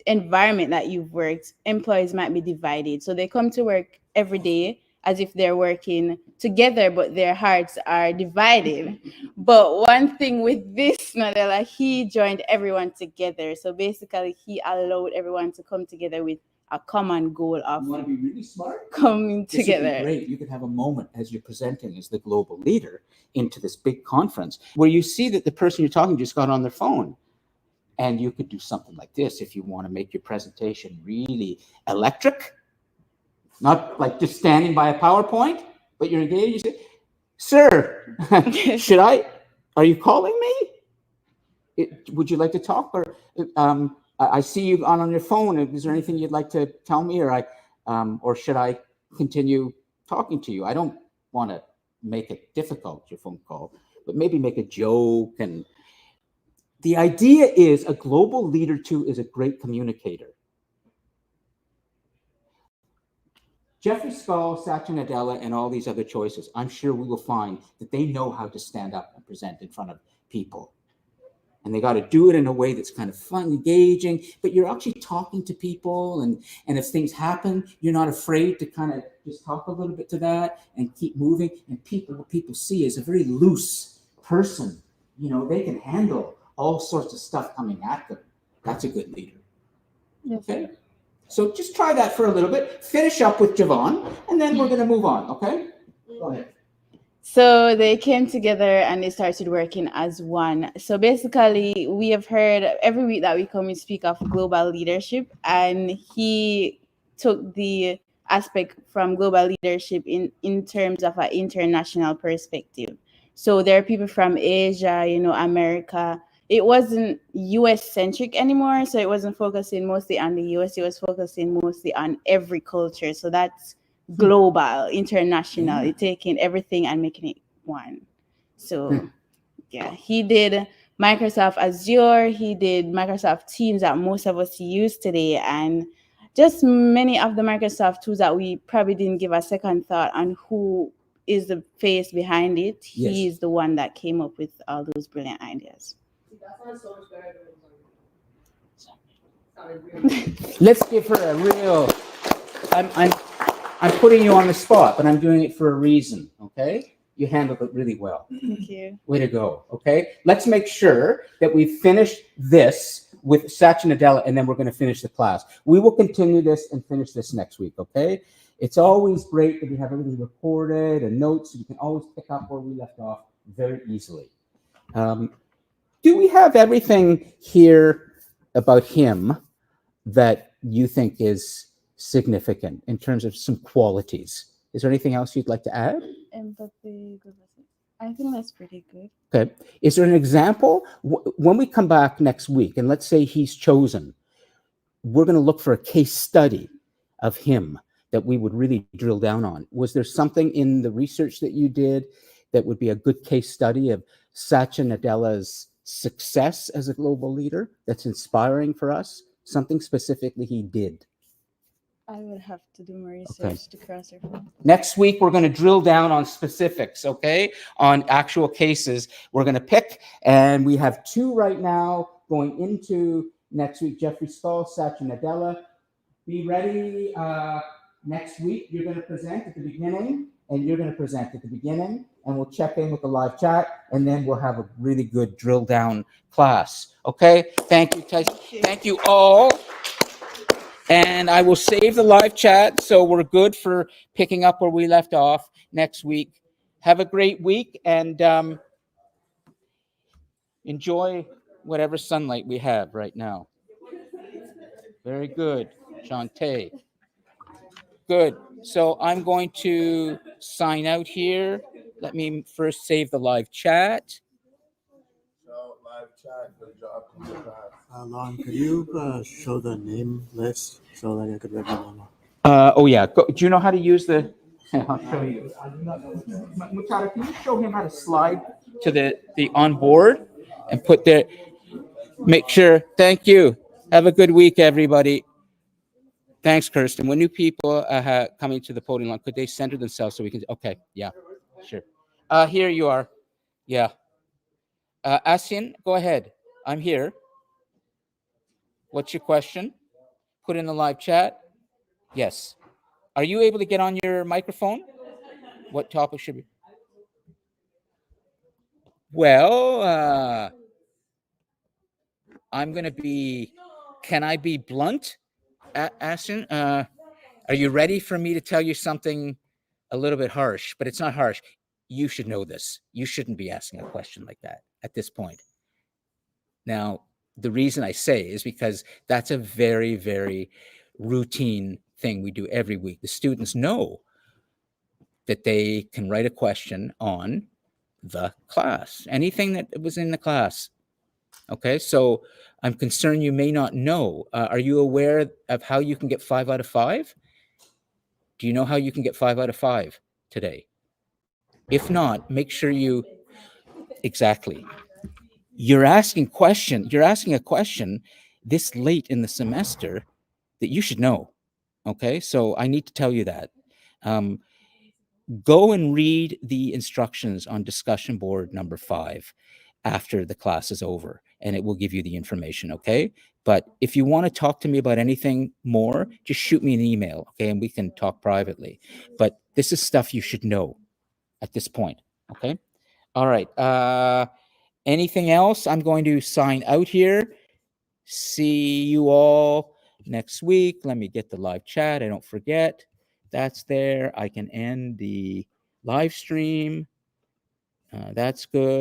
environment that you've worked, employees might be divided. So they come to work every day as if they're working together, but their hearts are divided. But one thing with this, Nadella, he joined everyone together. So basically, he allowed everyone to come together with a common goal of You want to be really smart? coming This would together. be great. You could have a moment as you're presenting as the global leader into this big conference where you see that the person you're talking to just got on their phone. And you could do something like this if you want to make your presentation really electric. Not like just standing by a PowerPoint, but you're engaged. You say, sir, are you calling me? Would you like to talk? Or I see you on your phone. Is there anything you'd like to tell me? Or should I continue talking to you? I don't want to make it difficult, your phone call, but maybe make a joke. And the idea is a global leader too is a great communicator. Jeffrey Scull, Satya Nadella, and all these other choices, I'm sure we will find that they know how to stand up and present in front of people. And they got to do it in a way that's kind of fun, engaging, but you're actually talking to people. And if things happen, you're not afraid to kind of just talk a little bit to that and keep moving. And what people see is a very loose person. You know, they can handle all sorts of stuff coming at them. That's a good leader. Yes. Okay? So just try that for a little bit. Finish up with Javon, and then we're going to move on, okay? Go ahead. So they came together and they started working as one. So basically, we have heard every week that we come and speak of global leadership, and he took the aspect from global leadership in terms of an international perspective. So there are people from Asia, America. It wasn't US centric anymore, so it wasn't focusing mostly on the US. It was focusing mostly on every culture. So that's global, international, taking everything and making it one. So yeah, he did Microsoft Azure, he did Microsoft Teams that most of us use today, and just many of the Microsoft tools that we probably didn't give a second thought on who is the face behind it. Yes. He is the one that came up with all those brilliant ideas. Let's give her a real. I'm putting you on the spot, but I'm doing it for a reason. Okay, you handled it really well. Thank you. Way to go. Okay, let's make sure that we finish this with Satya Nadella, and then we're going to finish the class. We will continue this and finish this next week. Okay, it's always great that we have everything recorded and notes, so you can always pick up where we left off very easily. Do we have everything here about him that you think is significant in terms of some qualities? Is there anything else you'd like to add? Empathy, I think that's pretty good. Okay. Is there an example? When we come back next week, and let's say he's chosen, we're going to look for a case study of him that we would really drill down on. Was there something in the research that you did that would be a good case study of Satya Nadella's success as a global leader that's inspiring for us? Something specifically he did? I would have to do more research to cross-reference. Next week, we're going to drill down on specifics, okay? On actual cases. We're going to pick, and we have 2 right now going into next week. Jeffrey Scull, Satya Nadella. Be ready next week. You're going to present at the beginning, and you're going to present at the beginning, and we'll check in with the live chat, and then we'll have a really good drill down class, okay? Thank you, Tyson. Thank you all. And I will save the live chat, so we're good for picking up where we left off next week. Have a great week, and enjoy whatever sunlight we have right now. Very good. Shantae. Good. So I'm going to sign out here. Let me first save the live chat. So live chat, good job. Lon, could you show the name list so that I could read them? Oh yeah. Do you know how to use the? I'll show you. Mutara, can you show him how to slide to the on board and put there? Make sure. Thank you. Have a good week, everybody. Thanks, Kirsten. When new people coming to the podium, could they center themselves so we can? Okay. Yeah. Sure. Here you are. Yeah. Asian, go ahead. I'm here. What's your question? Put in the live chat. Yes. Are you able to get on your microphone? What topic should be? Well, I'm going to be, can I be blunt, Ashton? Are you ready for me to tell you something a little bit harsh? But it's not harsh. You should know this. You shouldn't be asking a question like that at this point. Now, the reason I say is because that's a very, very routine thing we do every week. The students know that they can write a question on the class, anything that was in the class. Okay, so I'm concerned you may not know. Are you aware of how you can get 5 out of 5? Do you know how you can get 5 out of 5 today? If not, make sure you, exactly. You're asking a question this late in the semester that you should know. Okay, so I need to tell you that. Go and read the instructions on discussion board number 5 after the class is over, and it will give you the information, okay? But if you want to talk to me about anything more, just shoot me an email, okay? And we can talk privately. But this is stuff you should know at this point, okay? All right. Anything else? I'm going to sign out here. See you all next week. Let me get the live chat. I don't forget. That's there. I can end the live stream. That's good.